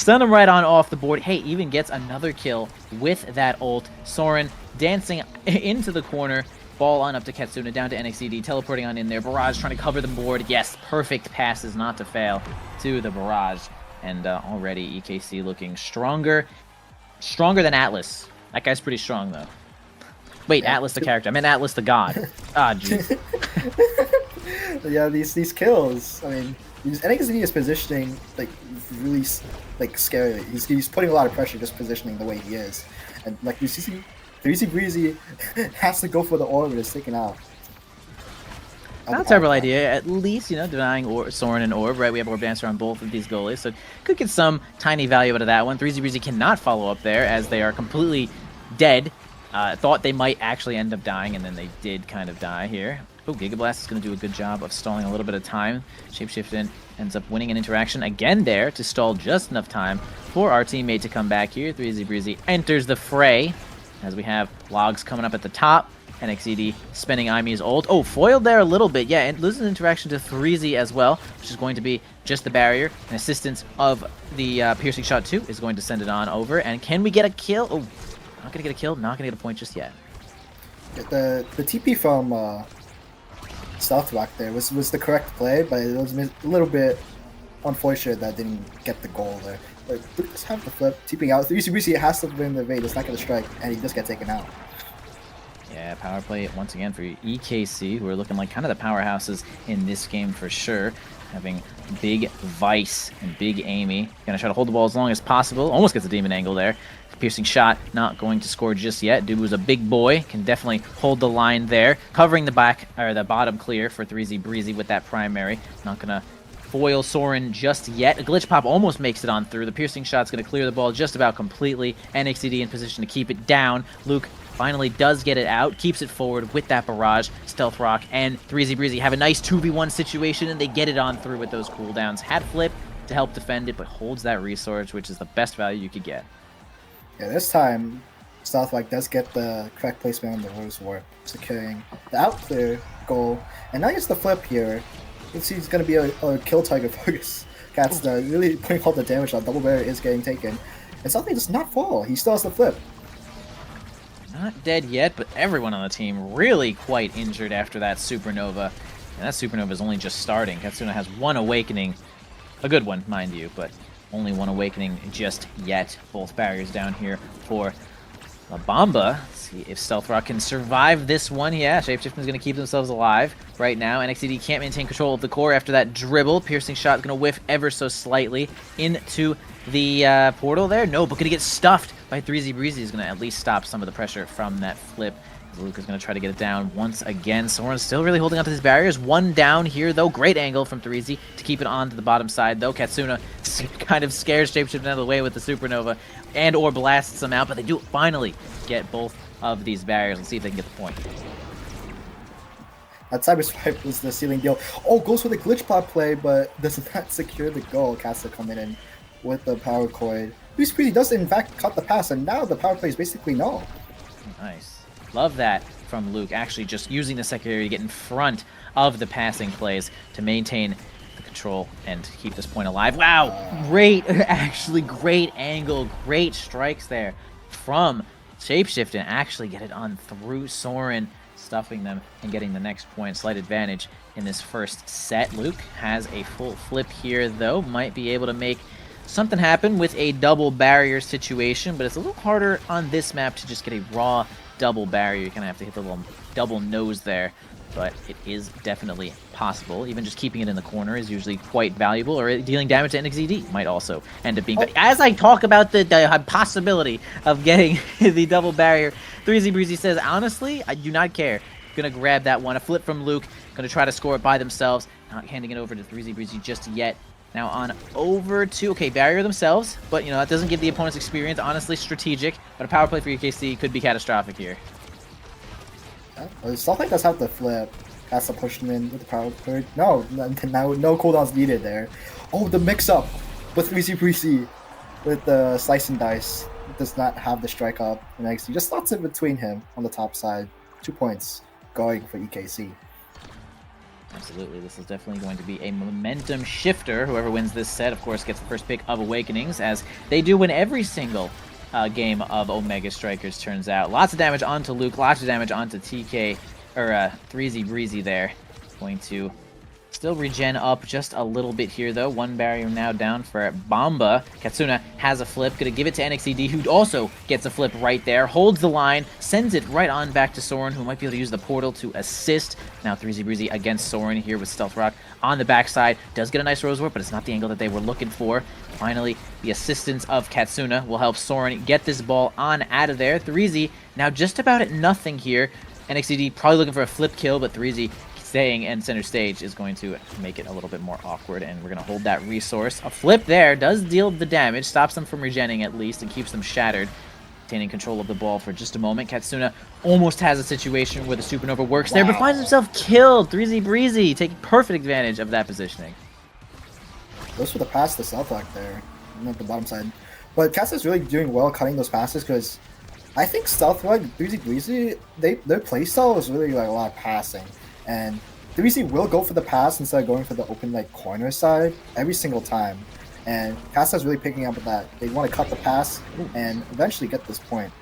him right on off the board. Hey, even gets another kill with that ult. Soren dancing into the corner. Ball on up to Ketsuna, down to NXD, teleporting on in there. Barrage trying to cover the board. Yes, perfect passes not to fail to the Barrage. And already EKC looking stronger. Stronger than Atlas. That guy's pretty strong, though. Wait, yeah. Atlas the character. I meant Atlas the god. Ah, jeez. Yeah, these kills. I mean, NXD is positioning like really like scary. He's putting a lot of pressure just positioning the way he is, and like you see, 3Z Breezy has to go for the orb and it's taken out. Not a terrible idea. At least, denying Soren and Orb, right? We have Orb Dancer on both of these goalies, so could get some tiny value out of that one. 3Z Breezy cannot follow up there as they are completely dead. Thought they might actually end up dying, and then they did kind of die here. Oh, Gigablast is going to do a good job of stalling a little bit of time. Shapeshifting ends up winning an interaction again there to stall just enough time for our teammate to come back here. 3Z Breezy enters the fray as we have logs coming up at the top. NXD spending Imi's ult. Oh, foiled there a little bit. Yeah, and loses interaction to 3Z as well, which is going to be just the barrier. And assistance of the piercing shot 2 is going to send it on over. And can we get a kill? Oh, not going to get a kill. Not going to get a point just yet. The TP from Stealth Rock there was the correct play, but it was a little bit unfortunate that didn't get the goal there. But look at this have the flip, TPing out. 3Z Breezy has to win the evade. It's not going to strike, and he just gets taken out. Yeah, power play once again for EKC, who are looking like kind of the powerhouses in this game for sure. Having big Vice and big Amy. Gonna try to hold the ball as long as possible. Almost gets a demon angle there. Piercing shot, not going to score just yet. Dude was a big boy, can definitely hold the line there. Covering the back, or the bottom clear for 3Z Breezy with that primary. Not gonna foil Soren just yet. A glitch pop almost makes it on through. The piercing shot's gonna clear the ball just about completely. NXD in position to keep it down. Luke finally does get it out, keeps it forward with that barrage. Stealth Rock and 3Z Breezy have a nice 2v1 situation, and they get it on through with those cooldowns. Had flip to help defend it, but holds that resource, which is the best value you could get. Yeah, this time, Stealth Rock does get the correct placement on the Rose Warp, securing the out clear goal. And now gets the flip here. You see, it's going to be a kill target focus. Cat's really putting all the damage on. Double barrier is getting taken. And Stealth Rock does not fall. He still has the flip. not dead yet, but everyone on the team really quite injured after that supernova. And that supernova is only just starting. Katsuna has one awakening. A good one, mind you, but only one awakening just yet. Both barriers down here for La Bamba. Let's see if Stealth Rock can survive this one. Yeah, Shapeshifting is going to keep themselves alive right now. NXCD can't maintain control of the core after that dribble. Piercing shot is going to whiff ever so slightly into the portal there. No, but going to get stuffed by 3Z Breezy. Is going to at least stop some of the pressure from that flip. Luke is going to try to get it down once again. Soren's still really holding onto his barriers. One down here, though. Great angle from 3Z to keep it on to the bottom side, though. Katsuna kind of scares Shapeshifting out of the way with the supernova and or blasts them out, but they do finally get both of these barriers. Let's see if they can get the point. That cyber swipe was the sealing deal. Oh, goes for the glitch plot play, but does not secure the goal. Kasta coming in with the power cord. Breezy does in fact cut the pass, and now the power play is basically null. Nice. Love that from Luke, actually just using the secondary to get in front of the passing plays to maintain the control and keep this point alive. Wow, great, actually great angle, great strikes there from Shapeshift and actually get it on through Soren, stuffing them and getting the next point. Slight advantage in this first set. Luke has a full flip here, though, might be able to make something happen with a double barrier situation, but it's a little harder on this map to just get a raw double barrier. You kind of have to hit the little double nose there, but it is definitely possible. Even just keeping it in the corner is usually quite valuable, or dealing damage to NXED might also end up being. But as I talk about the possibility of getting the double barrier, 3Z Breezy says, honestly, I do not care. Gonna grab that one. A flip from Luke. Gonna try to score it by themselves. Not handing it over to 3Z Breezy just yet. Now on over to, okay, barrier themselves, but, you know, that doesn't give the opponent's experience. Honestly, strategic, but a power play for EKC could be catastrophic here. Stuff like does have to flip. Has to push him in with the power play. No cooldowns needed there. Oh, the mix-up with 3Z Breezy with the slice and dice. Does not have the strike up. And actually just slots it between him on the top side. 2 points going for EKC. Absolutely, this is definitely going to be a momentum shifter. Whoever wins this set, of course, gets the first pick of Awakenings, as they do win every single game of Omega Strikers, turns out. Lots of damage onto Luke, lots of damage onto TK, or 3Z Breezy there. Going to still regen up just a little bit here, though. One barrier now down for Bamba. Katsuna has a flip, gonna give it to NXED, who also gets a flip right there. Holds the line, sends it right on back to Soren, who might be able to use the portal to assist. Now 3Z Breezy against Soren here with Stealth Rock on the backside. Does get a nice Rose Warp, but it's not the angle that they were looking for. Finally, the assistance of Katsuna will help Soren get this ball on out of there. 3Z now just about at nothing here. NXED probably looking for a flip kill, but 3Z staying in center stage is going to make it a little bit more awkward, and we're going to hold that resource. A flip there does deal the damage, stops them from regenning at least, and keeps them shattered. Retaining control of the ball for just a moment. Katsuna almost has a situation where the supernova works there, but finds himself killed. 3Z Breezy taking perfect advantage of that positioning. Goes for the pass to Stealth Rock there, at the bottom side. But Kasta's really doing well cutting those passes, because I think Stealth Rock, 3Z Breezy, their playstyle is really like a lot of passing. And 3Z will go for the pass instead of going for the open like corner side every single time. And Kasta's really picking up with that. They want to cut the pass and eventually get this point.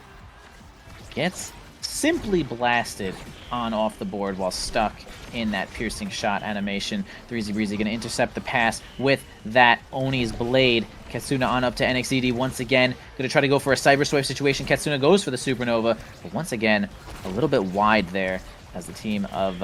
Gets simply blasted on off the board while stuck in that piercing shot animation. 3Z Breezy going to intercept the pass with that Oni's blade. Katsuna on up to NXED once again. Going to try to go for a cyber swipe situation. Katsuna goes for the supernova, but once again, a little bit wide there as the team of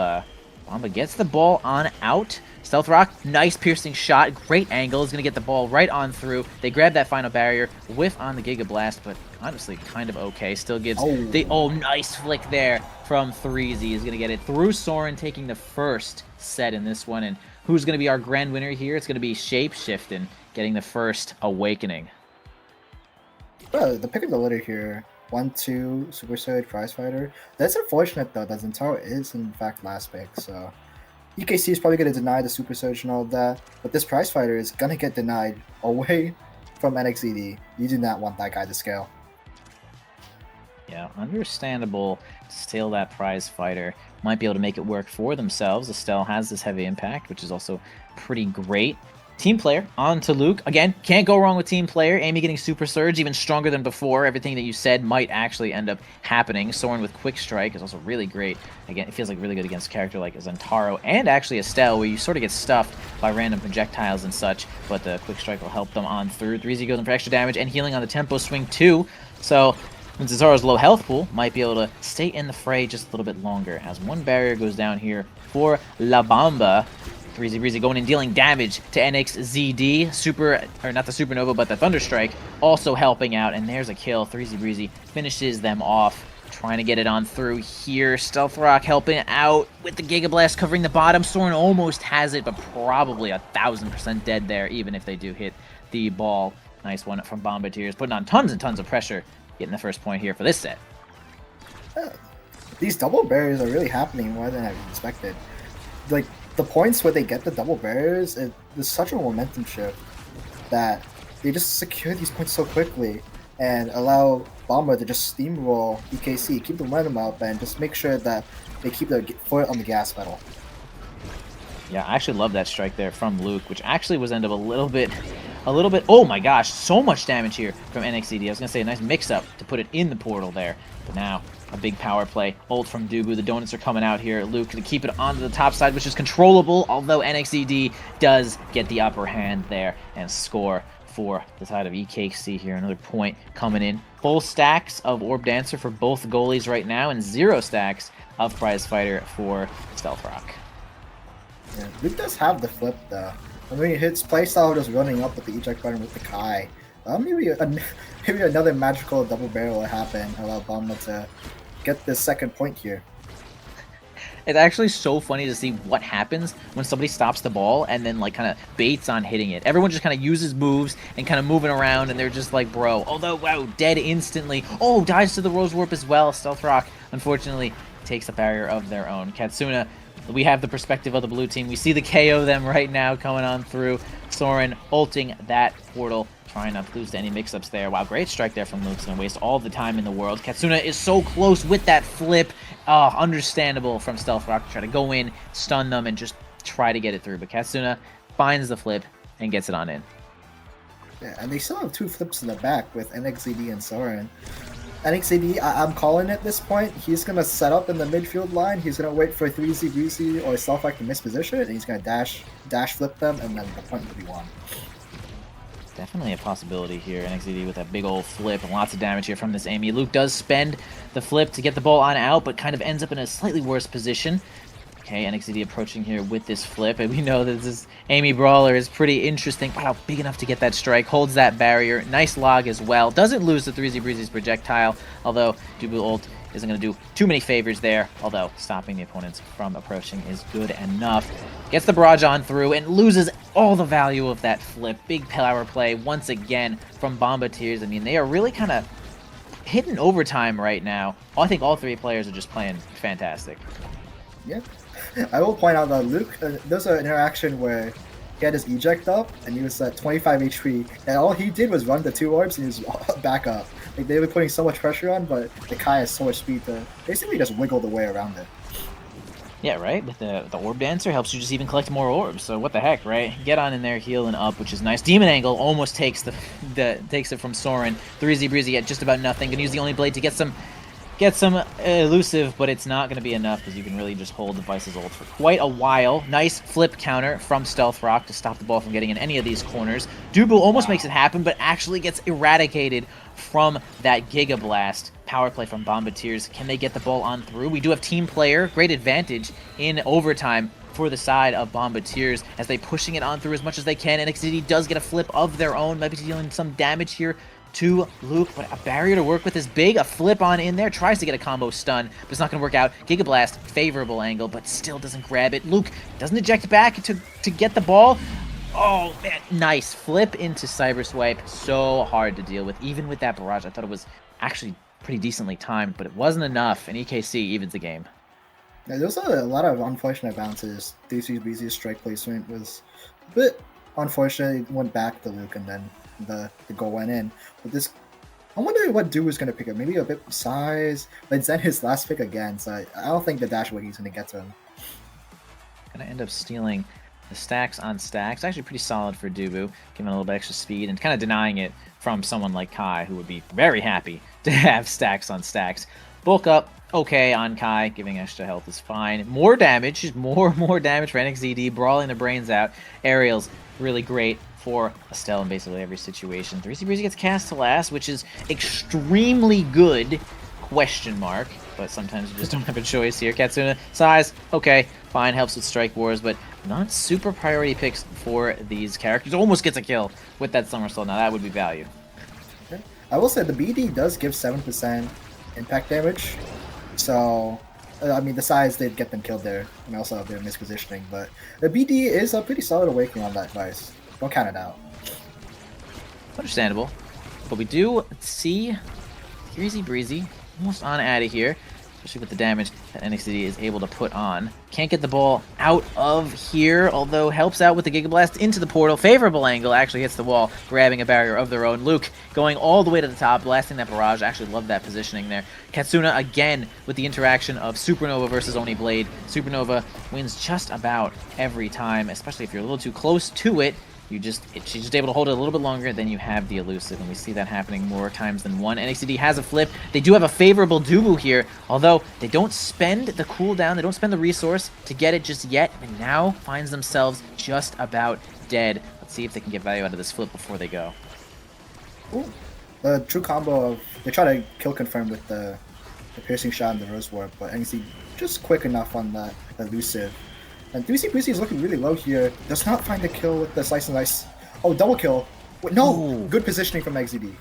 Bamba gets the ball on out. Stealth Rock, nice piercing shot. Great angle. Is going to get the ball right on through. They grab that final barrier. Whiff on the Giga Blast, but honestly kind of okay. Still gives the... Oh, nice flick there from 3Z. Is going to get it through Soren, taking the first set in this one. And who's going to be our grand winner here? It's going to be Shapeshifting, getting the first Awakening. Well, the pick of the litter here. 1-2 Super Surge Prize Fighter. That's unfortunate though that Zentaro is in fact last pick, so EKC is probably going to deny the Super Surge and all of that, but this Prize Fighter is going to get denied away from NXED. You do not want that guy to scale. Yeah, understandable to steal that Prize Fighter. Might be able to make it work for themselves. Estelle has this heavy impact, which is also pretty great. Team player on to Luke. Again, can't go wrong with team player. Amy getting super surge, even stronger than before. Everything that you said might actually end up happening. Soren with quick strike is also really great. Again, it feels like really good against a character like Zentaro and actually Estelle, where you sort of get stuffed by random projectiles and such, but the quick strike will help them on through. 3Z goes in for extra damage and healing on the tempo swing too. So when Cesaro's low health pool, might be able to stay in the fray just a little bit longer, as one barrier goes down here for La Bamba. 3Z Breezy going and dealing damage to NXZD. Not the Supernova, but the Thunderstrike also helping out, and there's a kill. 3Z Breezy finishes them off, trying to get it on through here. Stealth Rock helping out with the Giga Blast covering the bottom. Soren almost has it, but probably 1000% dead there, even if they do hit the ball. Nice one from Bombardiers, putting on tons and tons of pressure, getting the first point here for this set. These double barriers are really happening more than I expected. Like, the points where they get the double barriers, there's such a momentum shift that they just secure these points so quickly and allow Bomba to just steamroll EKC, keep the momentum up, and just make sure that they keep their foot on the gas pedal. Yeah, I actually love that strike there from Luke, which actually was end up a little bit, oh my gosh, so much damage here from NXCD. I was going to say a nice mix-up to put it in the portal there, but now a big power play. Ult from Dubu. The donuts are coming out here. Luke to keep it onto the top side, which is controllable, although NXCD does get the upper hand there and score for the side of EKC here. Another point coming in. Full stacks of Orb Dancer for both goalies right now, and 0 stacks of Prize Fighter for Stealth Rock. Yeah, Luke does have the flip, though. I mean, his playstyle just running up with the eject button with the Kai. Maybe another magical double barrel will happen, allow Bomba to get the second point here. It's actually so funny to see what happens when somebody stops the ball and then like kind of baits on hitting it. Everyone just kind of uses moves and kind of moving around, and they're just like, bro. Although, wow, dead instantly. Oh, dies to the Rose Warp as well. Stealth Rock, unfortunately, takes a barrier of their own. Katsuna, we have the perspective of the blue team. We see the KO them right now coming on through. Soren ulting that portal, trying not to lose to any mix-ups there. Wow, great strike there from Luke. It's going to waste all the time in the world. Katsuna is so close with that flip. Understandable from Stealth Rock to try to go in, stun them, and just try to get it through. But Katsuna finds the flip and gets it on in. Yeah, and they still have 2 flips in the back with NXZD and Soren. NXZD, I'm calling it at this point. He's going to set up in the midfield line. He's going to wait for 3Z, VC, or Stealth Rock to miss position, and he's going to dash flip them, and then the point will be won. Definitely a possibility here. NXZD with that big old flip and lots of damage here from this Amy. Luke does spend the flip to get the ball on out, but kind of ends up in a slightly worse position. Okay, NXZD approaching here with this flip, and we know that this Amy Brawler is pretty interesting. Wow, big enough to get that strike, holds that barrier. Nice log as well. Doesn't lose the 3Z Breezy's projectile, although Dubu ult isn't going to do too many favors there, although stopping the opponents from approaching is good enough. Gets the barrage on through and loses all the value of that flip. Big power play once again from Bombardiers. I mean, they are really kind of hitting overtime right now. I think all 3 players are just playing fantastic. Yeah. I will point out that Luke, there's an interaction where he had his eject up, and he was at 25 HP, and all he did was run the 2 orbs, and he was back up. Like, they were putting so much pressure on, but the Kai has so much speed to basically just wiggle the way around it. Yeah, right? With the Orb Dancer helps you just even collect more orbs, so what the heck, right? Get on in there, healing up, which is nice. Demon Angle almost takes takes it from Soren. 3Z Breezy at just about nothing. Gonna use the only blade to get some elusive, but it's not going to be enough because you can really just hold Device's ult for quite a while. Nice flip counter from Stealth Rock to stop the ball from getting in any of these corners. Dubu almost makes it happen, but actually gets eradicated from that Giga Blast. Power play from Bombardiers. Can they get the ball on through? We do have team player. Great advantage in overtime for the side of Bombardiers as they pushing it on through as much as they can. NXT does get a flip of their own, maybe dealing some damage here to Luke, but a barrier to work with is big. A flip on in there, tries to get a combo stun, but it's not going to work out. Giga Blast, favorable angle, but still doesn't grab it. Luke doesn't eject back to get the ball. Oh, man, nice flip into Cyber Swipe. So hard to deal with, even with that barrage. I thought it was actually pretty decently timed, but it wasn't enough, and EKC evens the game. Yeah, there's a lot of unfortunate bounces. DCBZ's strike placement was a bit unfortunate. It went back to Luke, and then the goal went in. But this, I wonder what Dude was going to pick up. Maybe a bit size, but it's then his last pick again, so I don't think the dash wiggy's going to get to him. Gonna end up stealing The stacks on stacks, actually pretty solid for Dubu, giving a little bit extra speed and kind of denying it from someone like Kai, who would be very happy to have stacks on stacks. Bulk up, okay on Kai, giving extra health is fine. More damage, just more damage for NXDD, brawling the brains out. Aerials, really great for Estelle in basically every situation. 3C Breezy gets cast to last, which is extremely good, question mark. But sometimes you just don't have a choice here. Katsuna, size, okay, fine, helps with strike wars, but not super priority picks for these characters. Almost gets a kill with that somersault. Now that would be value. I will say the BD does give 7% impact damage, so I mean the size did get them killed there, and also a bit of mispositioning. But the BD is a pretty solid awakening on that device. Don't count it out. Understandable, but we do see 3Z Breezy almost on out of here, especially with the damage that NXT is able to put on. Can't get the ball out of here, although helps out with the Giga Blast into the portal. Favorable angle, actually hits the wall, grabbing a barrier of their own. Luke going all the way to the top, blasting that barrage. Actually love that positioning there. Katsuna again with the interaction of Supernova versus Oni Blade. Supernova wins just about every time, especially if you're a little too close to it. She's just able to hold it a little bit longer than you have the elusive, and we see that happening more times than one. NXT has a flip. They do have a favorable Dubu here, although they don't spend the cooldown, they don't spend the resource to get it just yet, and now finds themselves just about dead. Let's see if they can get value out of this flip before they go. Ooh. The true combo of they try to kill confirm with the piercing shot and the Rose Warp, but NXT just quick enough on that elusive. And 3C Breezy is looking really low here. Does not find the kill with the Slice and Dice. Oh, double kill. No! Ooh. Good positioning from XZD.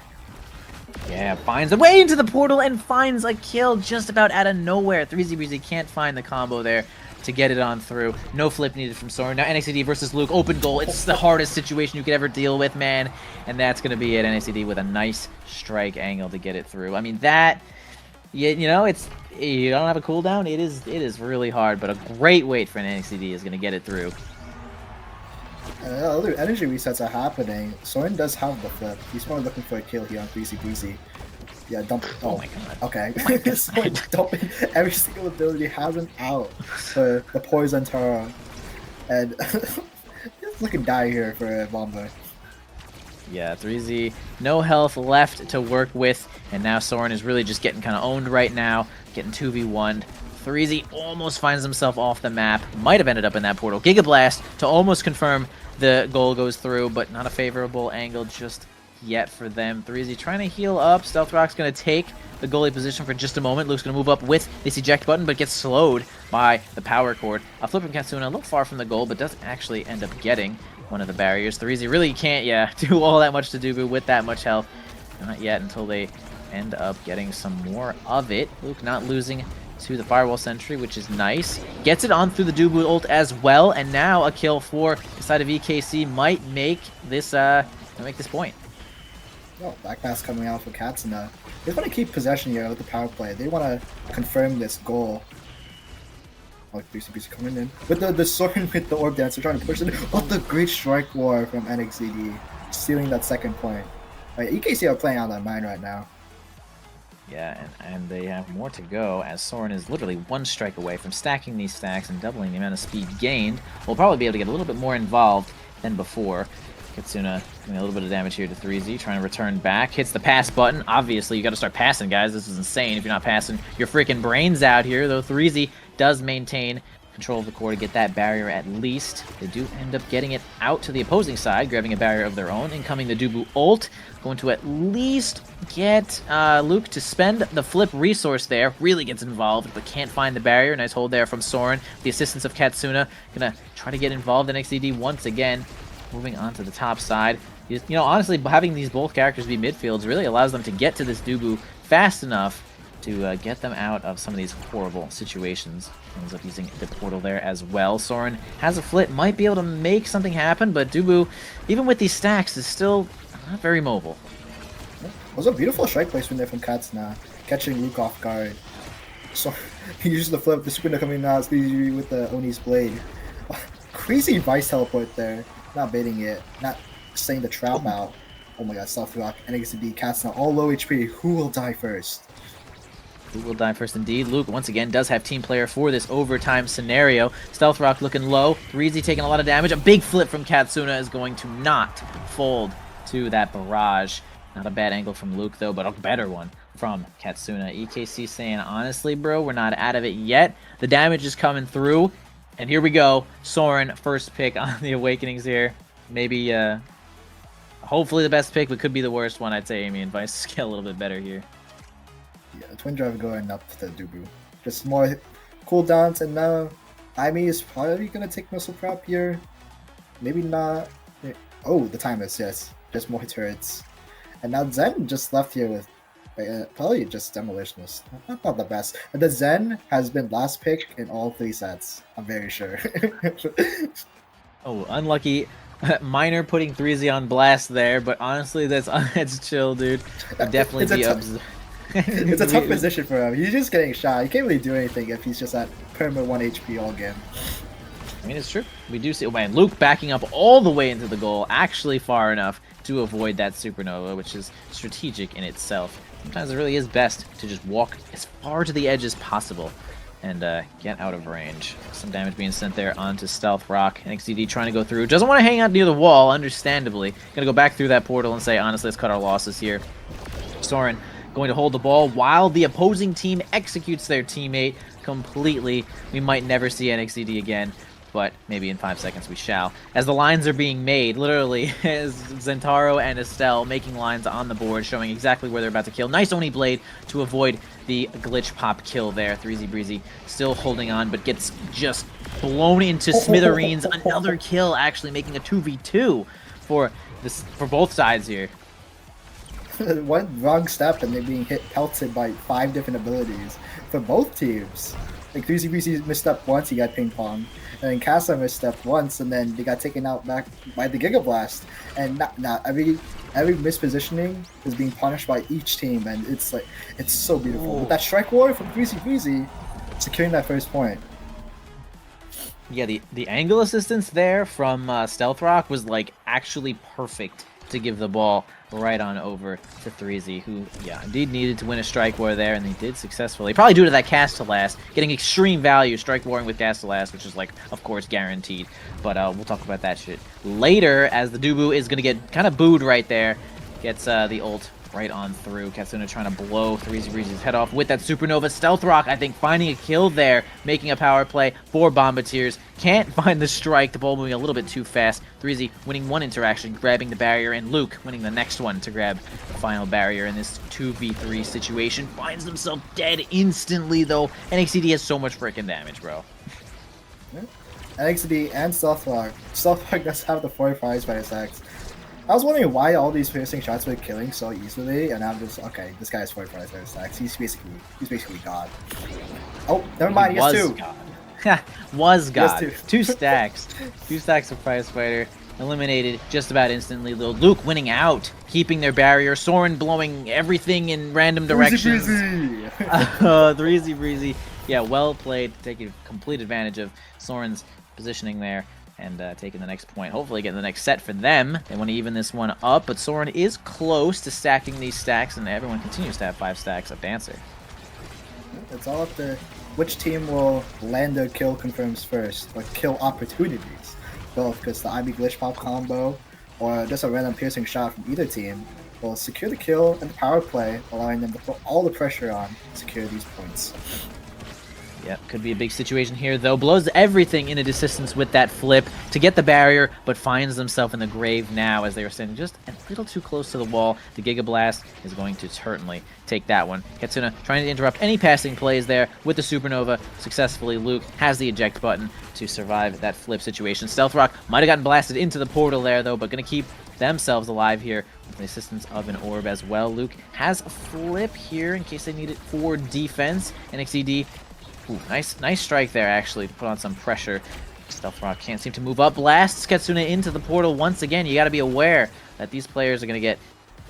Yeah, finds the way into the portal and finds a kill just about out of nowhere. 3Z Breezy can't find the combo there to get it on through. No flip needed from Soren. Now NXT versus Luke. Open goal. It's the hardest situation you could ever deal with, man. And that's going to be it. NXT with a nice strike angle to get it through. I mean, that... you know, it's... You don't have a cooldown, it is really hard, but a great wait for an NXT is going to get it through. Other energy resets are happening. Soren does have the flip. He's probably looking for a kill here on 3C Breezy. Yeah, dump. Oh my god. Okay. Soren dumping every single ability, has him out for the Poison Tara. And he's looking die here for Bomba. Yeah, 3Z, no health left to work with, and now Soren is really just getting kind of owned right now, getting 2v1'd. 3Z almost finds himself off the map, might have ended up in that portal. Giga Blast to almost confirm the goal goes through, but not a favorable angle just yet for them. 3Z trying to heal up. Stealth Rock's going to take the goalie position for just a moment. Luke's going to move up with this eject button, but gets slowed by the power cord. A flip from Katsuna, a little far from the goal, but does actually end up getting one of the barriers. 3Z really can't, do all that much to Dubu with that much health. Not yet until they end up getting some more of it. Luke not losing to the Firewall Sentry, which is nice. Gets it on through the Dubu ult as well, and now a kill for the side of EKC might make this point. Oh, back pass coming out for Katsuna. They want to keep possession here with the power play. They want to confirm this goal. Oh, BC coming in. With the Soren with the Orb Dancer trying to push it. What the great strike war from NXDD. Stealing that second point. Right, EKC are playing on their mind right now. Yeah, and they have more to go, as Soren is literally one strike away from stacking these stacks and doubling the amount of speed gained. We'll probably be able to get a little bit more involved than before. Katsuna doing a little bit of damage here to 3Z, trying to return back. Hits the pass button. Obviously, you got to start passing, guys. This is insane. If you're not passing your freaking brains out here, though 3Z does maintain control of the core to get that barrier at least. They do end up getting it out to the opposing side, grabbing a barrier of their own. Incoming the Dubu ult. Going to at least get Luke to spend the flip resource there. Really gets involved, but can't find the barrier. Nice hold there from Soren. The assistance of Katsuna. Gonna try to get involved in XDD once again. Moving on to the top side. You know, honestly, having these both characters be midfields really allows them to get to this Dubu fast enough to get them out of some of these horrible situations. Ends up using the portal there as well. Soren has a flip, might be able to make something happen, but Dubu, even with these stacks, is still not very mobile. It was a beautiful strike placement there from Katsuna, catching Luke off guard. So he uses the flip, the Supernova coming out, with the Oni's blade. Crazy Vice teleport there, not baiting it, not saying the trap out. Oh my god, Stealth Rock, NXD, Katsuna, all low HP. Who will die first? Who will die first indeed? Luke, once again, does have team player for this overtime scenario. Stealth Rock looking low. Breezy taking a lot of damage. A big flip from Katsuna is going to not fold to that barrage. Not a bad angle from Luke, though, but a better one from Katsuna. EKC saying, honestly, bro, we're not out of it yet. The damage is coming through. And here we go. Soren, first pick on the Awakenings here. Maybe, hopefully the best pick, but could be the worst one, I'd say. Amy and Vice scale a little bit better here. Yeah, Twin Drive going up to the Dubu. Just more cooldowns, and now Amy is probably going to take missile prep here. Maybe not. Oh, the time is, yes. Just more turrets. And now Zen just left here with probably just Demolitionist. Not the best. But the Zen has been last pick in all 3 sets. I'm very sure. Oh, unlucky. Miner putting 3Z on blast there, but honestly, that's chill, dude. I'd definitely be it's a tough position for him. He's just getting shot. He can't really do anything if he's just at perma 1 HP all game. I mean, it's true. We do see, oh man, Luke backing up all the way into the goal, actually far enough to avoid that supernova, which is strategic in itself. Sometimes it really is best to just walk as far to the edge as possible and get out of range. Some damage being sent there onto Stealth Rock. NXDD trying to go through. Doesn't want to hang out near the wall, understandably. Gonna go back through that portal and say, honestly, let's cut our losses here. Soren going to hold the ball while the opposing team executes their teammate completely. We might never see NXDD again, but maybe in 5 seconds we shall. As the lines are being made, literally, as Zentaro and Estelle making lines on the board, showing exactly where they're about to kill. Nice Oni Blade to avoid the glitch pop kill there. 3Z Breezy still holding on, but gets just blown into smithereens. Another kill, actually making a 2v2 for both sides here. One wrong step and they're being pelted by 5 different abilities for both teams. Like 3Z Breezy misstepped once, he got ping pong. And then Casa misstepped once, and then they got taken out back by the Giga Blast. And not every mispositioning is being punished by each team, and it's like it's so beautiful. With that Strike War from 3Z Breezy securing that first point. Yeah, the angle assistance there from Stealth Rock was like actually perfect to give the ball right on over to 3Z, who, yeah, indeed needed to win a Strike War there, and they did successfully. Probably due to that cast to last, getting extreme value, Strike Warring with cast to last, which is, like, of course, guaranteed. But we'll talk about that shit later, as the Dubu is going to get kind of booed right there. Gets the ult right on through. Katsuna trying to blow 3Z Breezy's head off with that Supernova. Stealth Rock, I think, finding a kill there, making a power play for Bombardiers. Can't find the strike. The ball moving a little bit too fast. 3Z winning one interaction, grabbing the barrier, and Luke winning the next one to grab the final barrier in this 2v3 situation. Finds himself dead instantly, though. NXDD has so much freaking damage, bro. NXDD and Stealth Rock. Stealth Rock does have the 45s by his X. I was wondering why all these piercing shots were killing so easily, and I'm just, okay, this guy's 45 by his X. He's basically God. Oh, never mind, he has 2. God. Was God. 2 stacks. 2 stacks of Prize Fighter. Eliminated just about instantly. Luke winning out, keeping their barrier. Soren blowing everything in random directions. 3Z Breezy. Yeah, well played. Taking complete advantage of Soren's positioning there. And taking the next point. Hopefully getting the next set for them. They want to even this one up, but Soren is close to stacking these stacks, and everyone continues to have 5 stacks of Dancer. It's all up to which team will land their kill confirms first, or kill opportunities. Both, because the IB Glitch Pop combo, or just a random piercing shot from either team, will secure the kill and the power play, allowing them to put all the pressure on to secure these points. Yep, could be a big situation here, though. Blows everything into desistance with that flip to get the barrier, but finds himself in the grave now as they are standing just a little too close to the wall. The Giga Blast is going to certainly take that one. Katsuna trying to interrupt any passing plays there with the Supernova successfully. Luke has the eject button to survive that flip situation. Stealth Rock might have gotten blasted into the portal there, though, but going to keep themselves alive here with the assistance of an orb as well. Luke has a flip here in case they need it for defense. NXDD. Ooh, nice strike there, actually, to put on some pressure. Stealth Rock can't seem to move up. Blasts Katsuna into the portal once again. You got to be aware that these players are going to get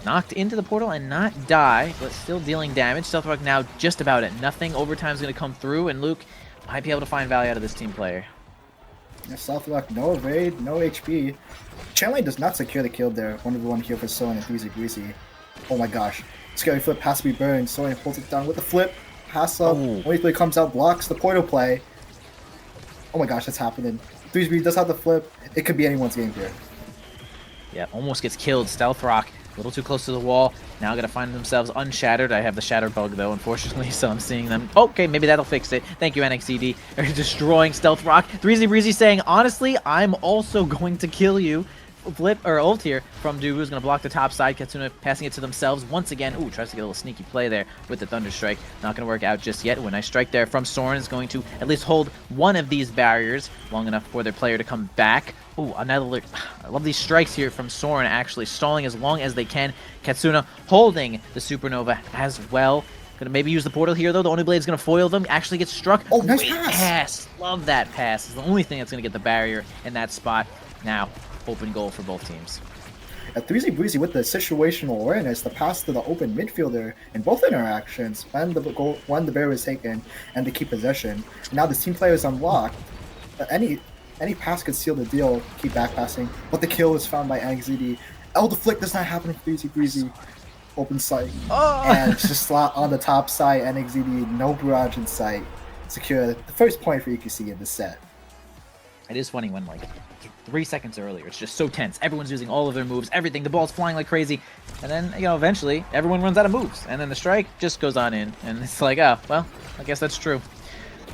knocked into the portal and not die, but still dealing damage. Stealth Rock now just about at nothing. Overtime's going to come through, and Luke might be able to find value out of this team player. Yeah, Stealth Rock, no evade, no HP. Chanley does not secure the kill there. 1v1 here for Soren and 3Z Breezy. Oh my gosh. Scary flip has to be burned. Soren holds it down with the flip. pass up. Only play comes out, blocks the portal play. Oh my gosh, that's happening. 3B does have the flip. It could be anyone's game here. Yeah, almost gets killed. Stealth Rock, a little too close to the wall. Now going to find themselves unshattered. I have the Shatter bug, though, unfortunately, so I'm seeing them. Okay, maybe that'll fix it. Thank you, NXCD. They're destroying Stealth Rock. 3Z Breezy saying, honestly, I'm also going to kill you. Flip or ult here from Dubu is going to block the top side. Katsuna passing it to themselves once again. Ooh, tries to get a little sneaky play there with the Thunder Strike. Not going to work out just yet. When I strike there from Soren is going to at least hold one of these barriers long enough for their player to come back. Ooh, another. I love these strikes here from Soren, actually stalling as long as they can. Katsuna holding the Supernova as well. Gonna maybe use the portal here, though. The Oni Blade's gonna foil them. Actually gets struck. Oh, nice pass. Love that pass. It's the only thing that's gonna get the barrier in that spot. Now, open goal for both teams. 3Z Breezy with the situational awareness, the pass to the open midfielder in both interactions when the barrier is taken and they keep possession. And now the team player is unlocked. Any pass could seal the deal, keep back passing, but the kill is found by NXCD. The flick does not happen for 3Z Breezy. Open sight. And just slot on the top side, NXCD, no barrage in sight. Secure the first point for EKC in the set. It is funny when, like, 3 seconds earlier, it's just so tense. Everyone's using all of their moves, everything. The ball's flying like crazy. And then, you know, eventually, everyone runs out of moves. And then the strike just goes on in. And it's like, oh, well, I guess that's true.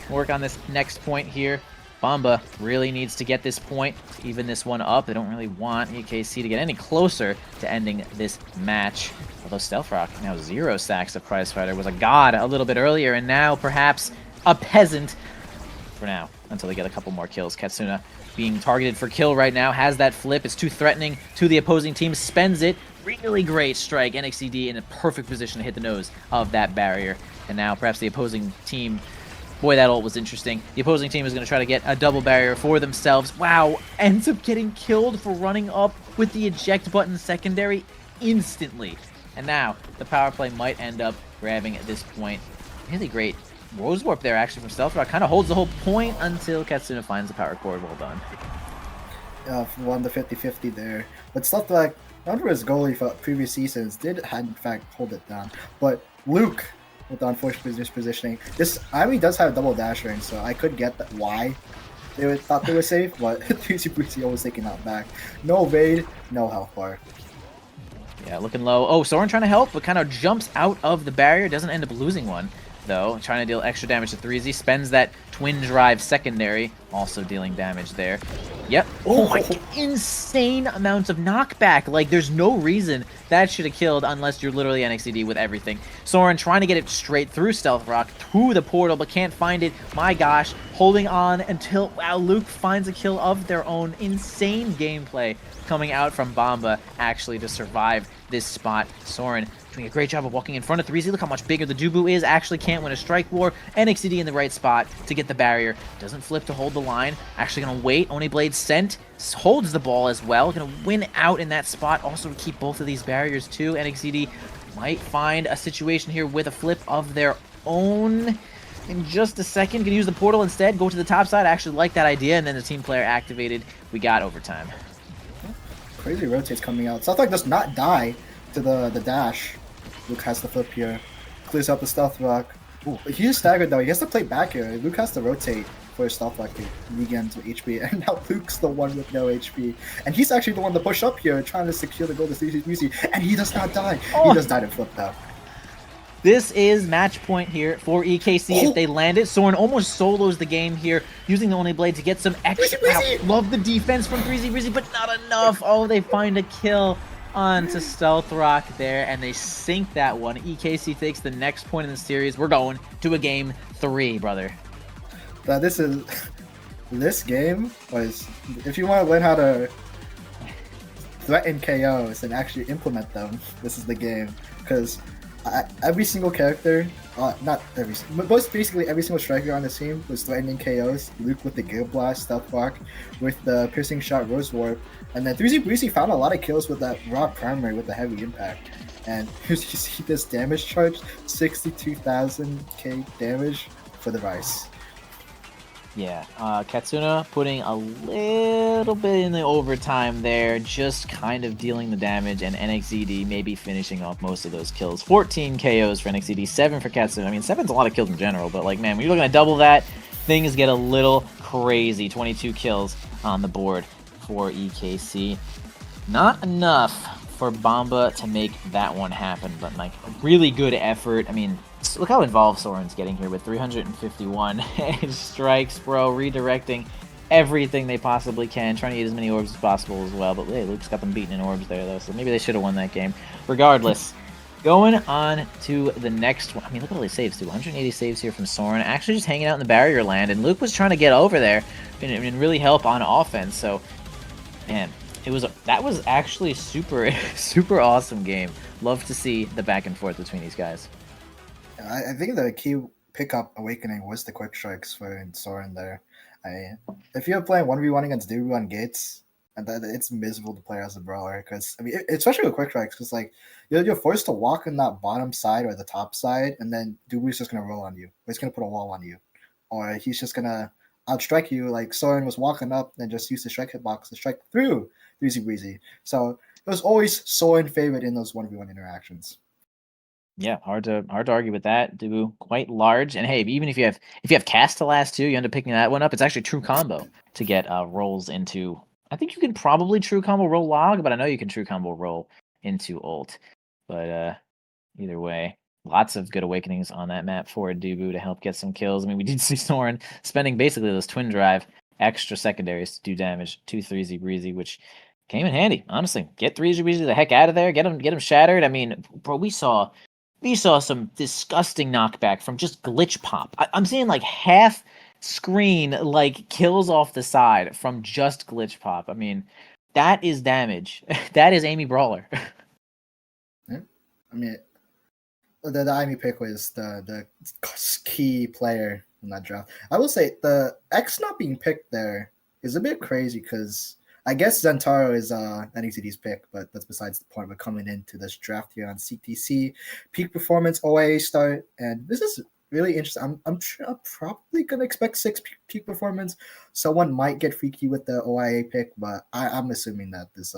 Work on this next point here. Bomba really needs to get this point to even this one up. They don't really want EKC to get any closer to ending this match. Although Stealth Rock, now 0 stacks of Prize Fighter, was a god a little bit earlier, and now perhaps a peasant for now, until they get a couple more kills. Katsuna being targeted for kill right now, has that flip. It's too threatening to the opposing team, spends it. Really great strike. NXCD in a perfect position to hit the nose of that barrier. And now perhaps the opposing team... Boy, that ult was interesting. The opposing team is going to try to get a double barrier for themselves. Wow, ends up getting killed for running up with the eject button secondary instantly. And now, the power play might end up grabbing at this point. Really great Rose Warp there, actually, from Stealth Rock. Kind of holds the whole point until Katsuna finds the power chord. Well done. Won the 50-50 there. But Stealth Rock, under his goalie for previous seasons, did, in fact, hold it down. But Luke... with the unfortunate positioning. This Army does have double dash ring, so I could get that why they thought they were safe, but 3Z Breezy always taking out back. No evade, no health bar. Yeah, looking low. Oh, Soren trying to help, but kind of jumps out of the barrier. Doesn't end up losing one, though. Trying to deal extra damage to 3Z. Spends that twin drive secondary, also dealing damage there. Yep. Oh my, insane amounts of knockback. Like, there's no reason that should have killed unless you're literally NXCD with everything. Soren trying to get it straight through Stealth Rock to the portal, but can't find it. My gosh, holding on until, wow, Luke finds a kill of their own. Insane gameplay coming out from Bomba, actually, to survive this spot. Soren doing a great job of walking in front of 3Z. Look how much bigger the Dubu is. Actually can't win a strike war. NXCD in the right spot to get the barrier. Doesn't flip to hold the line. Actually going to wait. Oni Blade sent. Holds the ball as well. Going to win out in that spot. Also to keep both of these barriers too. NXCD might find a situation here with a flip of their own in just a second. Going to use the portal instead. Go to the top side. I actually like that idea. And then the team player activated. We got overtime. Crazy rotates coming out. Stealth Rock does not die to the dash. Luke has the flip here. Clears up the Stealth Rock. Ooh, he's staggered though. He has to play back here. Luke has to rotate for Stealth Rock to regain to HP. And now Luke's the one with no HP. And he's actually the one to push up here, trying to secure the goal to 3Z Breezy. And he does not die. He does die to flip though. This is match point here for EKC if they land it. Soren almost solos the game here, using the Oni Blade to get some extra. Wow, love the defense from 3Z Breezy, but not enough. Oh, they find a kill onto Stealth Rock there, and they sink that one. EKC takes the next point in the series. We're going to a game 3, brother. This game was, if you want to learn how to threaten KOs and actually implement them, this is the game. Because every single character, not every, but most basically every single striker on the team was threatening KOs. Luke with the Gear Blast, Stealth Rock with the Piercing Shot, Rose Warp, and then 3Z Breezy found a lot of kills with that raw primary with the heavy impact. And you see this damage charge, 62,000k damage for the Rice. Yeah, Katsuna putting a little bit in the overtime there, just kind of dealing the damage, and NXZD maybe finishing off most of those kills. 14 KOs for NXZD, 7 for Katsuna. I mean, 7's a lot of kills in general, but like, man, when you're looking at double that, things get a little crazy. 22 kills on the board for EKC. Not enough for Bomba to make that one happen, but like a really good effort. I mean, look how involved Soren's getting here with 351 strikes, bro, redirecting everything they possibly can, trying to get as many orbs as possible as well. But hey, Luke's got them beaten in orbs there, though, so maybe they should have won that game. Regardless, going on to the next one. I mean, look at all these saves, too. 180 saves here from Soren. Actually just hanging out in the barrier land, and Luke was trying to get over there and really help on offense, so, man. That was actually super super awesome game. Love to see the back and forth between these guys. I think the key pickup awakening was the quick strikes for Soren there. If you're playing 1v1 against Dubu on gates, and it's miserable to play as a brawler, because I mean, especially with quick strikes, because like you're forced to walk on that bottom side or the top side, and then Dubu's just gonna roll on you. Or he's gonna put a wall on you, or he's just gonna outstrike you. Like Soren was walking up and just used the strike hitbox to strike through Breezy Breezy. So it was always Soren favored in those 1v1 interactions. Yeah, hard to argue with that. Dubu quite large, and hey, even if you have cast to last too, you end up picking that one up. It's actually true combo to get rolls into. I think you can probably true combo roll log, but I know you can true combo roll into ult. But either way, lots of good awakenings on that map for Dubu to help get some kills. I mean, we did see Soren spending basically those twin drive extra secondaries to do damage to 3Z Breezy, which came in handy, honestly. Get 3Z Breezy the heck out of there. Get him shattered. I mean, bro, we saw some disgusting knockback from just glitch pop. I'm seeing like half screen like kills off the side from just glitch pop. I mean, that is damage. That is Amy Brawler. Yeah. I mean, the Amy pick was the key player in that draft. I will say the X not being picked there is a bit crazy because I guess Zentaro is NECD's pick, but that's besides the point. We're coming into this draft here on CTC. Peak performance OIA start, and this is really interesting. I'm probably gonna expect 6 peak performance. Someone might get freaky with the OIA pick, but I'm assuming that this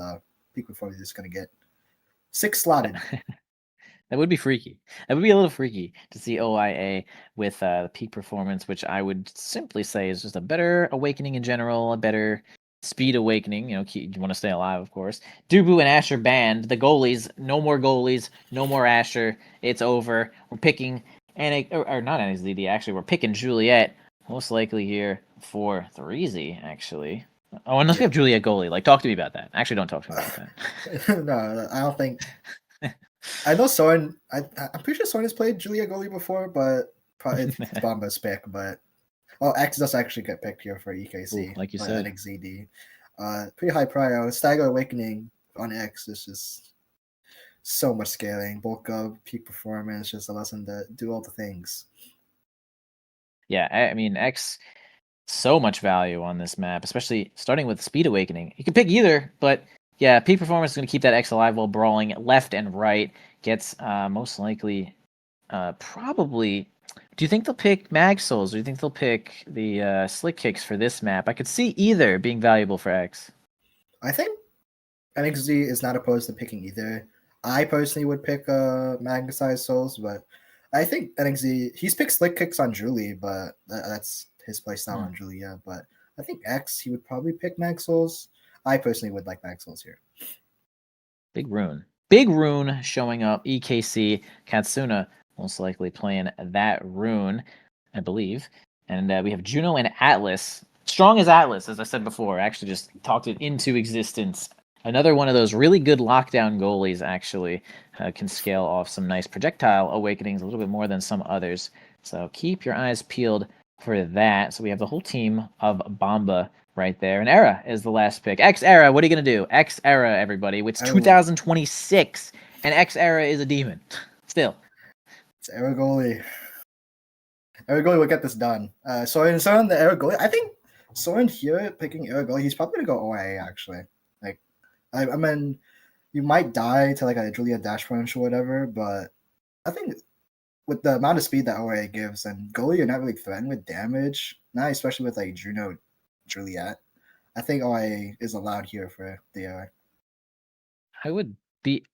peak performance is gonna get 6 slotted. That would be freaky. That would be a little freaky to see OIA with the peak performance, which I would simply say is just a better awakening in general, a better speed awakening. You want to stay alive, of course. Dubu and Asher banned. The goalies, no more goalies, no more Asher. It's over. We're picking or not NXZD, actually. We're picking Juliet, most likely here for 3Z, actually. Oh, unless we have Juliet goalie. Like, talk to me about that. Actually, don't talk to me about that. No, I don't think. I know Soren. I'm pretty sure Soren has played Julia goalie before, but probably it's Bomba's pick. But X does actually get picked here for EKC. Ooh, like you said, NXZD. Pretty high prio. Stagger Awakening on X is just so much scaling. Bulk up, peak performance, just allows him to do all the things. Yeah, I mean X, so much value on this map, especially starting with Speed Awakening. You can pick either, but yeah, peak performance is going to keep that X alive while brawling left and right. Gets most likely, probably. Do you think they'll pick Mag Souls, or do you think they'll pick the Slick Kicks for this map? I could see either being valuable for X. I think NXZ is not opposed to picking either. I personally would pick Magnetized Souls, but I think NXZ, he's picked Slick Kicks on Julie, but that's his playstyle on Julia. But I think X, he would probably pick Mag Souls. I personally would like Mag Souls here. Big Rune showing up. EKC Katsuna most likely playing that Rune, I believe. And we have Juno and Atlas. Strong as Atlas, as I said before. Actually just talked it into existence. Another one of those really good lockdown goalies, actually. Can scale off some nice projectile awakenings a little bit more than some others. So keep your eyes peeled for that. So we have the whole team of Bomba right there. And Era is the last pick. X Era, what are you going to do? X Era, everybody. It's 2026, and X Era is a demon. Still. It's Era goalie. Era goalie will get this done. Soren the Era goalie. I think Soren here picking Era goalie, he's probably going to go OIA, actually. Like, I mean, you might die to like a Julia Dash punch or whatever, but I think with the amount of speed that OA gives, and goalie, you're not really threatened with damage. Not especially with like Juno Juliet. I think OA is allowed here for the I would be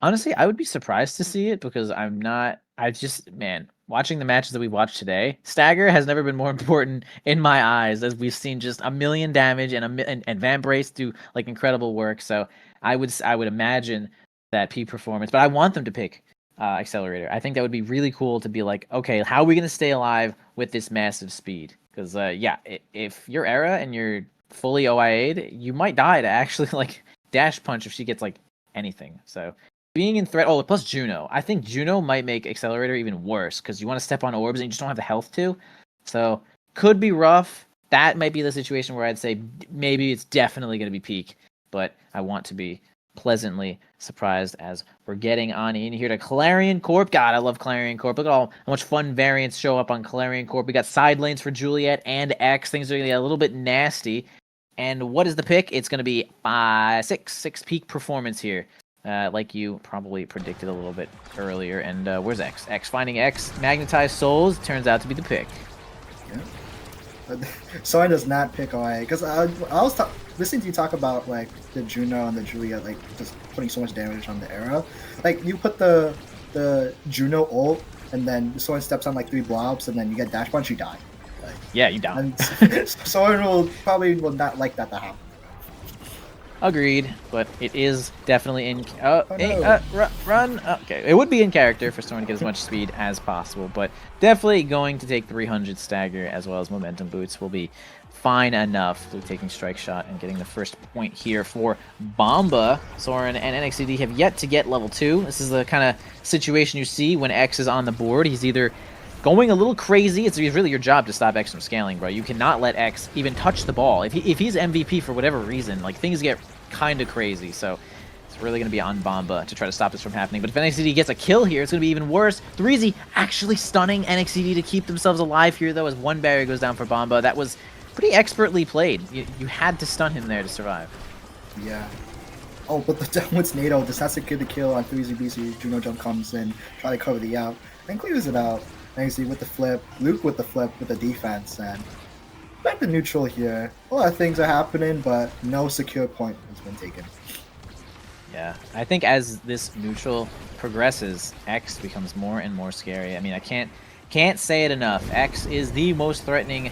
honestly, I would be surprised to see it because I just man, watching the matches that we watched today, stagger has never been more important in my eyes as we've seen just a million damage and Van Brace do like incredible work. So I would imagine that peak performance, but I want them to pick accelerator. I think that would be really cool to be like, okay, how are we going to stay alive with this massive speed? Because yeah, if you're Era and you're fully OIA'd, you might die to actually like dash punch if she gets like anything. So being in threat. Oh, plus Juno. I think Juno might make Accelerator even worse because you want to step on orbs and you just don't have the health to. So could be rough. That might be the situation where I'd say maybe it's definitely going to be peak, but I want to be pleasantly surprised as we're getting on in here to Clarion Corp. God, I love Clarion Corp. Look at how much fun variants show up on Clarion Corp. We got side lanes for Juliet and X. Things are going to get a little bit nasty. And what is the pick? It's going to be 6 peak performance here. Like you probably predicted a little bit earlier. And where's X? X finding X. Magnetized Souls turns out to be the pick. Yeah. Soren does not pick OA because I was listening to you talk about like the Juno and the Juliet like just putting so much damage on the Era. Like you put the Juno ult and then Soren steps on like 3 blobs and then you get dash punch, you die. Like, yeah, you die. And Soren will not like that to happen. Agreed, but it is definitely in. Run. Okay, it would be in character for Soren to get as much speed as possible, but definitely going to take 300 stagger as well as momentum boots will be fine enough. Luke taking strike shot and getting the first point here for Bomba. Soren and NXCD have yet to get level 2. This is the kind of situation you see when X is on the board. He's either going a little crazy. It's really your job to stop X from scaling, bro. You cannot let X even touch the ball. If he's MVP for whatever reason, like things get kind of crazy. So it's really going to be on Bomba to try to stop this from happening. But if NXCD gets a kill here, it's going to be even worse. 3Z actually stunning NXCD to keep themselves alive here, though, as one barrier goes down for Bomba. That was pretty expertly played. You had to stun him there to survive. Yeah. Oh, but the downwards NATO just has to get the kill on 3ZBC. Juno jump comes in, try to cover the out, and clears it out. NXCD with the flip, Luke with the flip with the defense, and back to neutral here. A lot of things are happening, but no secure point has been taken. Yeah, I think as this neutral progresses, X becomes more and more scary. I mean, I can't say it enough. X is the most threatening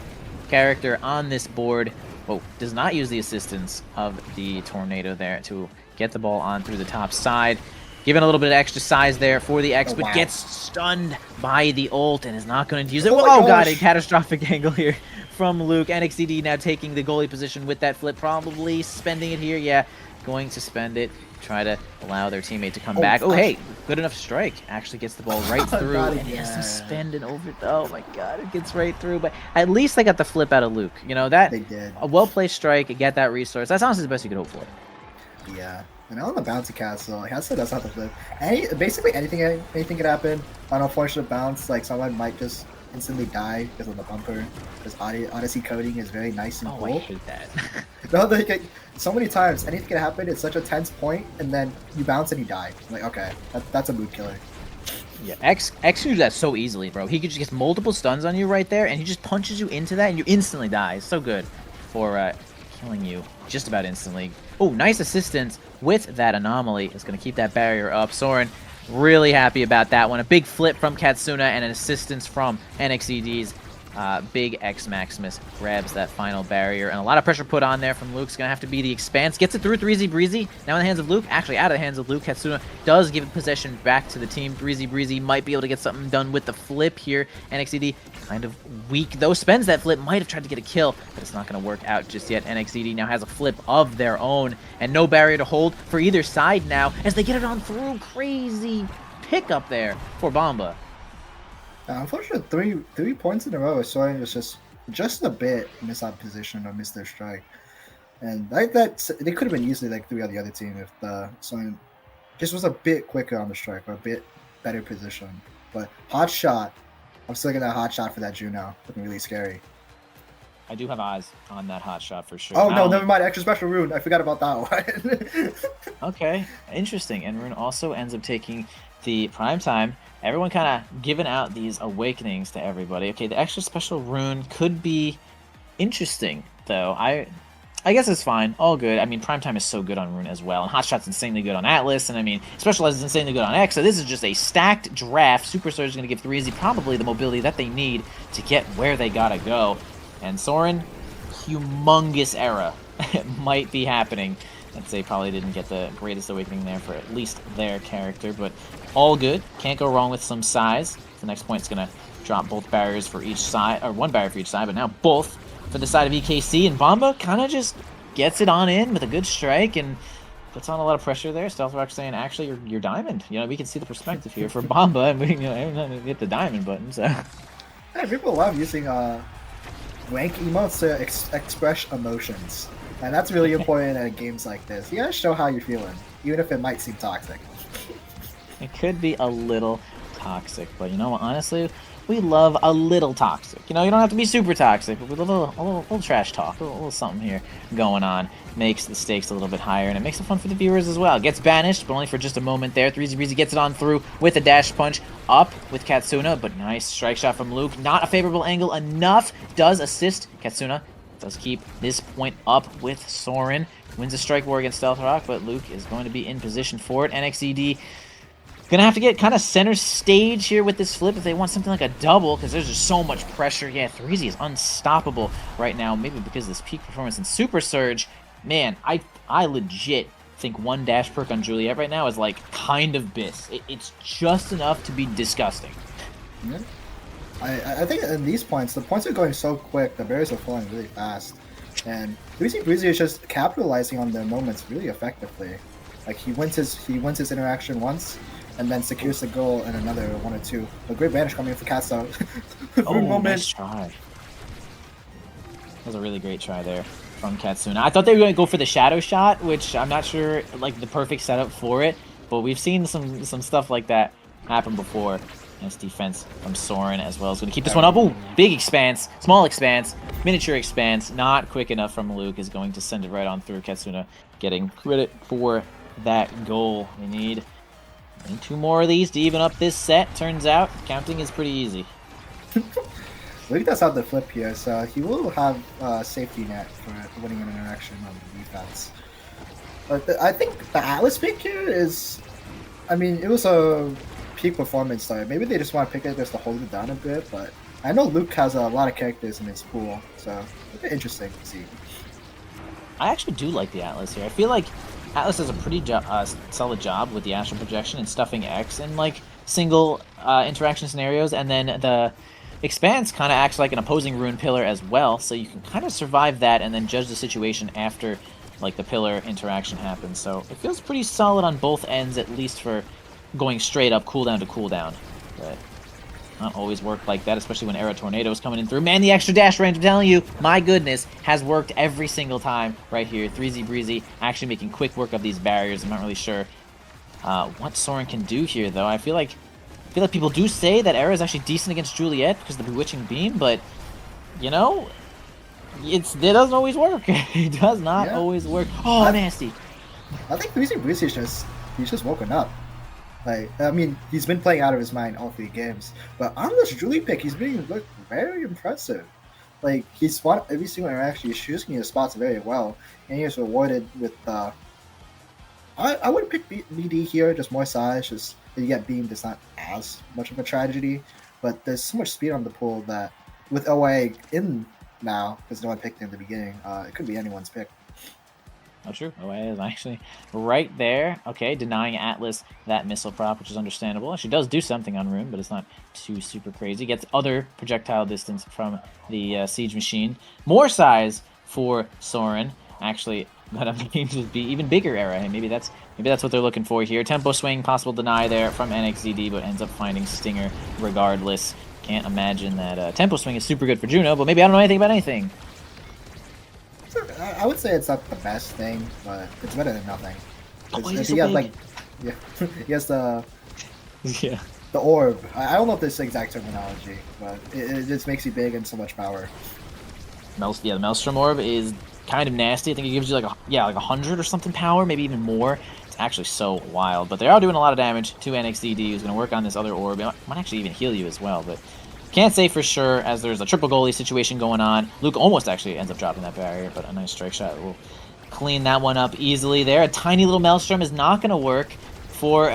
character on this board. Oh, does not use the assistance of the tornado there to get the ball on through the top side. Given a little bit of extra size there for the X, but gets stunned by the ult and is not going to use it. Oh god, a catastrophic angle here from Luke. NXCD now taking the goalie position with that flip, probably spending it here. Yeah, going to spend it. Try to allow their teammate to come back. Oh, hey, good enough strike. Actually gets the ball right through, and he has to spend it over. Oh my god, it gets right through. But at least they got the flip out of Luke. You know, that they did. A well-placed strike, get that resource. That's honestly the best you could hope for. Yeah. And on the bouncy castle, like I said, that's not the flip. Basically anything could happen. On a unfortunate bounce, like someone might just instantly die because of the bumper. Because Odyssey coding is very nice and cool. I hate that. No, so many times, anything can happen. It's such a tense point, and then you bounce and you die. I'm like, okay, that's a mood killer. Yeah, X can do that so easily, bro. He could just get multiple stuns on you right there, and he just punches you into that, and you instantly die. It's so good for killing you just about instantly. Oh, nice assistance with that anomaly. It's going to keep that barrier up. Soren really happy about that one. A big flip from Katsuna and an assistance from NXCD's big X Maximus grabs that final barrier. And a lot of pressure put on there from Luke's going to have to be the Expanse. Gets it through 3Z Breezy. Now in the hands of Luke. Actually out of the hands of Luke. Katsuna does give possession back to the team. 3Z Breezy might be able to get something done with the flip here. NXCD kind of weak though. Spends that flip. Might have tried to get a kill, but it's not going to work out just yet. NXCD now has a flip of their own and no barrier to hold for either side now as they get it on through. Crazy pick up there for Bomba. Unfortunately, three points in a row. Soren was just a bit miss out position or missed their strike, and like that they could have been easily like 3 on the other team if the Soren just was a bit quicker on the strike or a bit better position. But hot shot, I'm still getting that hot shot for that Juno. Looking really scary. I do have eyes on that hot shot for sure. Oh no, never mind. Extra special rune. I forgot about that one. Okay, interesting. And Rune also ends up taking the prime time. Everyone kind of giving out these awakenings to everybody. Okay, the extra special rune could be interesting, though. I guess it's fine. All good. I mean, Primetime is so good on Rune as well. And Hotshot's insanely good on Atlas. And I mean, Specialized is insanely good on X. So this is just a stacked draft. Super Surge is going to give 3Z probably the mobility that they need to get where they gotta go. And Soren, humongous era might be happening. I'd say probably didn't get the greatest awakening there for at least their character. But all good. Can't go wrong with some size. The next point's going to drop both barriers for each side. Or one barrier for each side, but now both for the side of EKC, and Bomba kind of just gets it on in with a good strike and puts on a lot of pressure there. Stealth Rock saying, actually, you're diamond. You know, we can see the perspective here for Bomba, and we hit the diamond button. So, hey, people love using rank emotes to express emotions, and that's really important in games like this. You gotta show how you're feeling, even if it might seem toxic. It could be a little toxic, but you know what? Honestly, we love a little toxic. You know, you don't have to be super toxic, but with a little trash talk, a little something here going on makes the stakes a little bit higher, and it makes it fun for the viewers as well. Gets banished, but only for just a moment there. 3Z Breezy gets it on through with a dash punch up with Katsuna, but nice strike shot from Luke. Not a favorable angle enough. Does assist Katsuna. Does keep this point up with Soren. Wins a strike war against Stealth Rock, but Luke is going to be in position for it. NXED gonna have to get kind of center stage here with this flip if they want something like a double, because there's just so much pressure. Yeah, 3Z is unstoppable right now, maybe because of this peak performance in Super Surge. Man, I legit think one dash perk on Juliet right now is like kind of bis. It's just enough to be disgusting. Yeah. I think in these points, the points are going so quick, the barriers are falling really fast, and 3Z Breezy is just capitalizing on their moments really effectively. Like he wins his interaction once, and then secures the goal in another one or two. A great banish coming in for Cats though. Nice try. That was a really great try there from Katsuna. I thought they were going to go for the shadow shot, which I'm not sure like the perfect setup for it, but we've seen some stuff like that happen before. Nice defense from Soren as well. Is going to keep this one up. Ooh, big expanse, small expanse, miniature expanse. Not quick enough from Luke. Is going to send it right on through. Katsuna getting credit for that goal. We need two more of these to even up this set. Turns out counting is pretty easy. Luke does have the flip here, so he will have a safety net for winning an interaction on the defense. But I think the Atlas pick here is, I mean, it was a peak performance start. Maybe they just want to pick it just to hold it down a bit, but I know Luke has a lot of characters in his pool, so it'll be interesting to see. I actually do like the Atlas here. I feel like Atlas does a pretty solid job with the astral projection and stuffing X in like single interaction scenarios, and then the Expanse kind of acts like an opposing rune pillar as well, so you can kind of survive that and then judge the situation after like the pillar interaction happens. So it feels pretty solid on both ends, at least for going straight up cooldown to cooldown. But not always work like that, especially when Era Tornado is coming in through. Man, the extra dash range, I'm telling you, my goodness, has worked every single time right here. 3Z Breezy actually making quick work of these barriers. I'm not really sure what Soren can do here, though. I feel like people do say that Era is actually decent against Juliet because of the Bewitching Beam, but, you know, it doesn't always work. It does not always work. Oh, nasty. I think 3Z Breezy he's just woken up. Like, I mean, he's been playing out of his mind all 3 games, but on this Julie pick, he's being looked very impressive. Like, he's fought every single interaction, he's choosing his spots very well, and he was rewarded with, I would pick BD here, just more size, just if you get beamed, it's not as much of a tragedy, but there's so much speed on the pool that, with OA in now, because no one picked him in the beginning, it could be anyone's pick. Oh, true. OA is actually right there. Okay, denying Atlas that missile prop, which is understandable. She does do something on Rune, but it's not too super crazy. Gets other projectile distance from the Siege Machine. More size for Soren. Actually, but I'm thinking just be even bigger Era. And maybe that's what they're looking for here. Tempo swing, possible deny there from NXZD, but ends up finding Stinger regardless. Can't imagine that Tempo swing is super good for Juno, but maybe I don't know anything about anything. I would say it's not the best thing, but it's better than nothing. If he has like, he has the orb. I don't know if this is the exact terminology, but it just makes you big and so much power. The Maelstrom orb is kind of nasty. I think it gives you like 100 or something power, maybe even more It's actually so wild. But they are doing a lot of damage to NXDD, who's going to work on this other orb. It might actually even heal you as well, but can't say for sure, as there's a triple goalie situation going on. Luke almost actually ends up dropping that barrier, but a nice strike shot will clean that one up easily there. A tiny little Maelstrom is not going to work for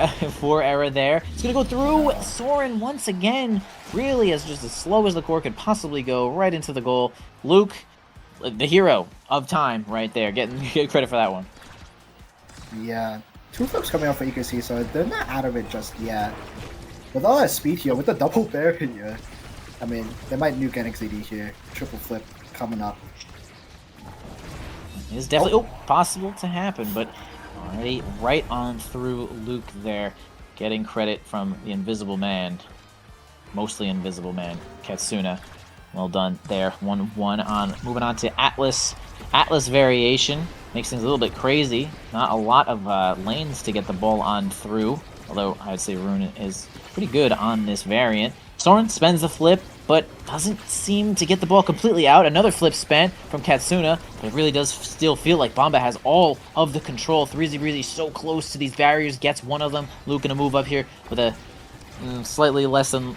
Era there. It's going to go through Soren once again, really as just as slow as the core could possibly go, right into the goal. Luke, the hero of time right there, get credit for that one. Yeah, 2 flips coming out for EKC, so they're not out of it just yet. With all that speed here, with the double barrier, I mean, they might nuke NXDD here. Triple flip coming up. It is definitely possible to happen, but already right on through Luke there, getting credit from the Invisible Man. Mostly Invisible Man, Katsuna. Well done there. 1-1 on. Moving on to Atlas. Atlas variation. Makes things a little bit crazy. Not a lot of lanes to get the ball on through. Although I'd say Rune is pretty good on this variant. Soren spends the flip, but doesn't seem to get the ball completely out. Another flip spent from Katsuna, but it really does still feel like Bomba has all of the control. 3Z Breezy so close to these barriers, gets one of them. Luke gonna move up here with a slightly less than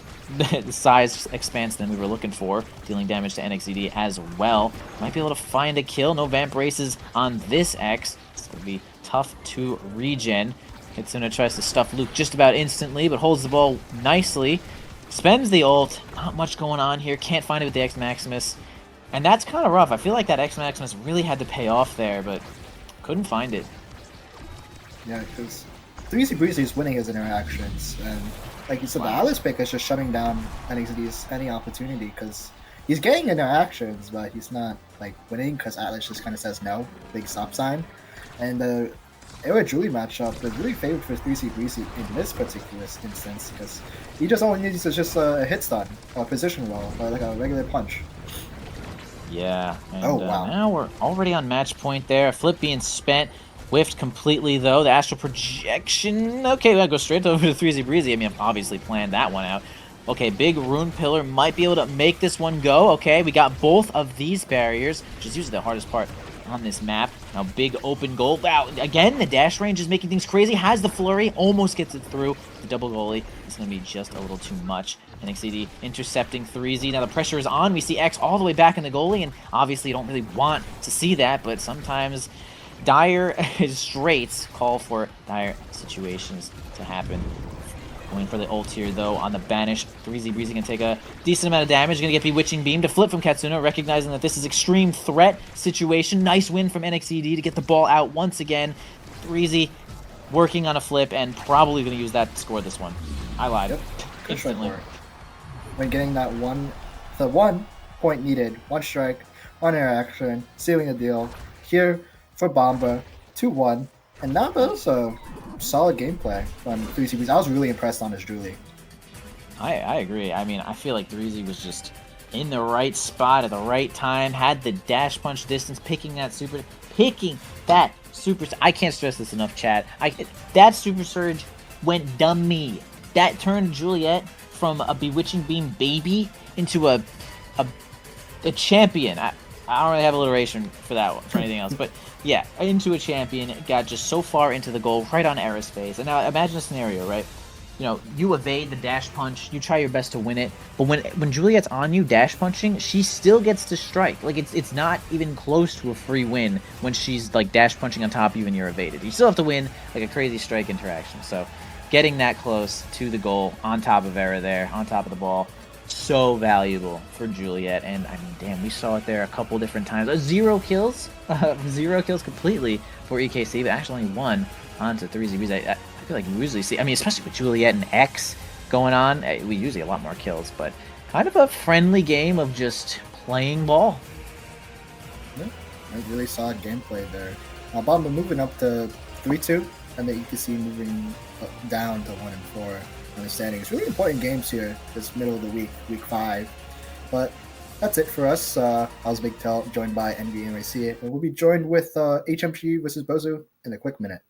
size expanse than we were looking for, dealing damage to NXDD as well. Might be able to find a kill. No vamp races on this X. It's gonna be tough to regen. Katsuna tries to stuff Luke just about instantly, but holds the ball nicely. Spends the ult. Not much going on here. Can't find it with the X Maximus. And that's kind of rough. I feel like that X Maximus really had to pay off there, but couldn't find it. Yeah, because 3Z Breezy is winning his interactions. And like you said, the Atlas pick is just shutting down NXD's any opportunity because he's getting interactions, but he's not like winning because Atlas just kind of says no, big stop sign. And the Era Julie matchup is really favored for 3Z Breezy in this particular instance because he just only needs to just a hit stun, a position roll, or like a regular punch. Yeah, and wow. Now we're already on match point there. A flip being spent, whiffed completely though. The Astral Projection, okay, we'll go straight over to 3Z Breezy. I mean, I've obviously planned that one out. Okay, big Rune Pillar might be able to make this one go. Okay, we got both of these barriers, which is usually the hardest part on this map. Now big open goal. Wow, again, the dash range is making things crazy. Has the flurry, almost gets it through. The double goalie is going to be just a little too much. NXDD intercepting 3Z. Now the pressure is on. We see X all the way back in the goalie, and obviously you don't really want to see that, but sometimes dire straights call for dire situations to happen. Going for the ult here, though, on the Banish. 3Z Breezy can take a decent amount of damage. Going to get Bewitching Beam to flip from Katsuna, recognizing that this is extreme threat situation. Nice win from NXDD to get the ball out once again. 3Z working on a flip and probably going to use that to score this one. I lied. Yep. Instantly. When getting that the 1 point needed, 1 strike, 1 interaction, sealing the deal. Here for Bomba, 2-1. And now there's a solid gameplay from 3Z. I was really impressed on his Julie. I agree. I mean, I feel like 3Z was just in the right spot at the right time, had the dash punch distance, picking that super. I can't stress this enough, chat. That super surge went dummy. That turned Juliet from a Bewitching Beam baby into a champion. I don't really have alliteration for that one, for anything else, but yeah, into a champion, got just so far into the goal, right on aerospace. And now imagine a scenario, right? You know, you evade the dash punch, you try your best to win it, but when Juliet's on you dash punching, she still gets to strike. Like, it's not even close to a free win when she's like dash punching on top of you and you're evaded. You still have to win like a crazy strike interaction. So getting that close to the goal on top of Era there, on top of the ball, so valuable for Juliet. And I mean, damn, we saw it there a couple different times. 0 kills, 0 kills completely for EKC, but actually only 1 onto 3Z Breezy. I feel like we usually see, I mean, especially with Juliet and X going on, we usually a lot more kills, but kind of a friendly game of just playing ball. Yeah, I really solid gameplay there. Bomba moving up to 3-2, and the EKC moving down to 1-4 on the standings. Really important games here this middle of the week, week 5. But that's it for us. I was Big Tel, joined by NBA and RC, and we'll be joined with HMG versus Bozu in a quick minute.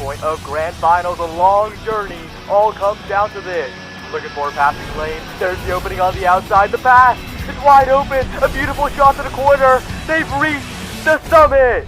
point of Grand Finals, a long journey, all comes down to this. Looking for a passing lane, there's the opening on the outside, the pass, it's wide open, a beautiful shot to the corner, they've reached the summit!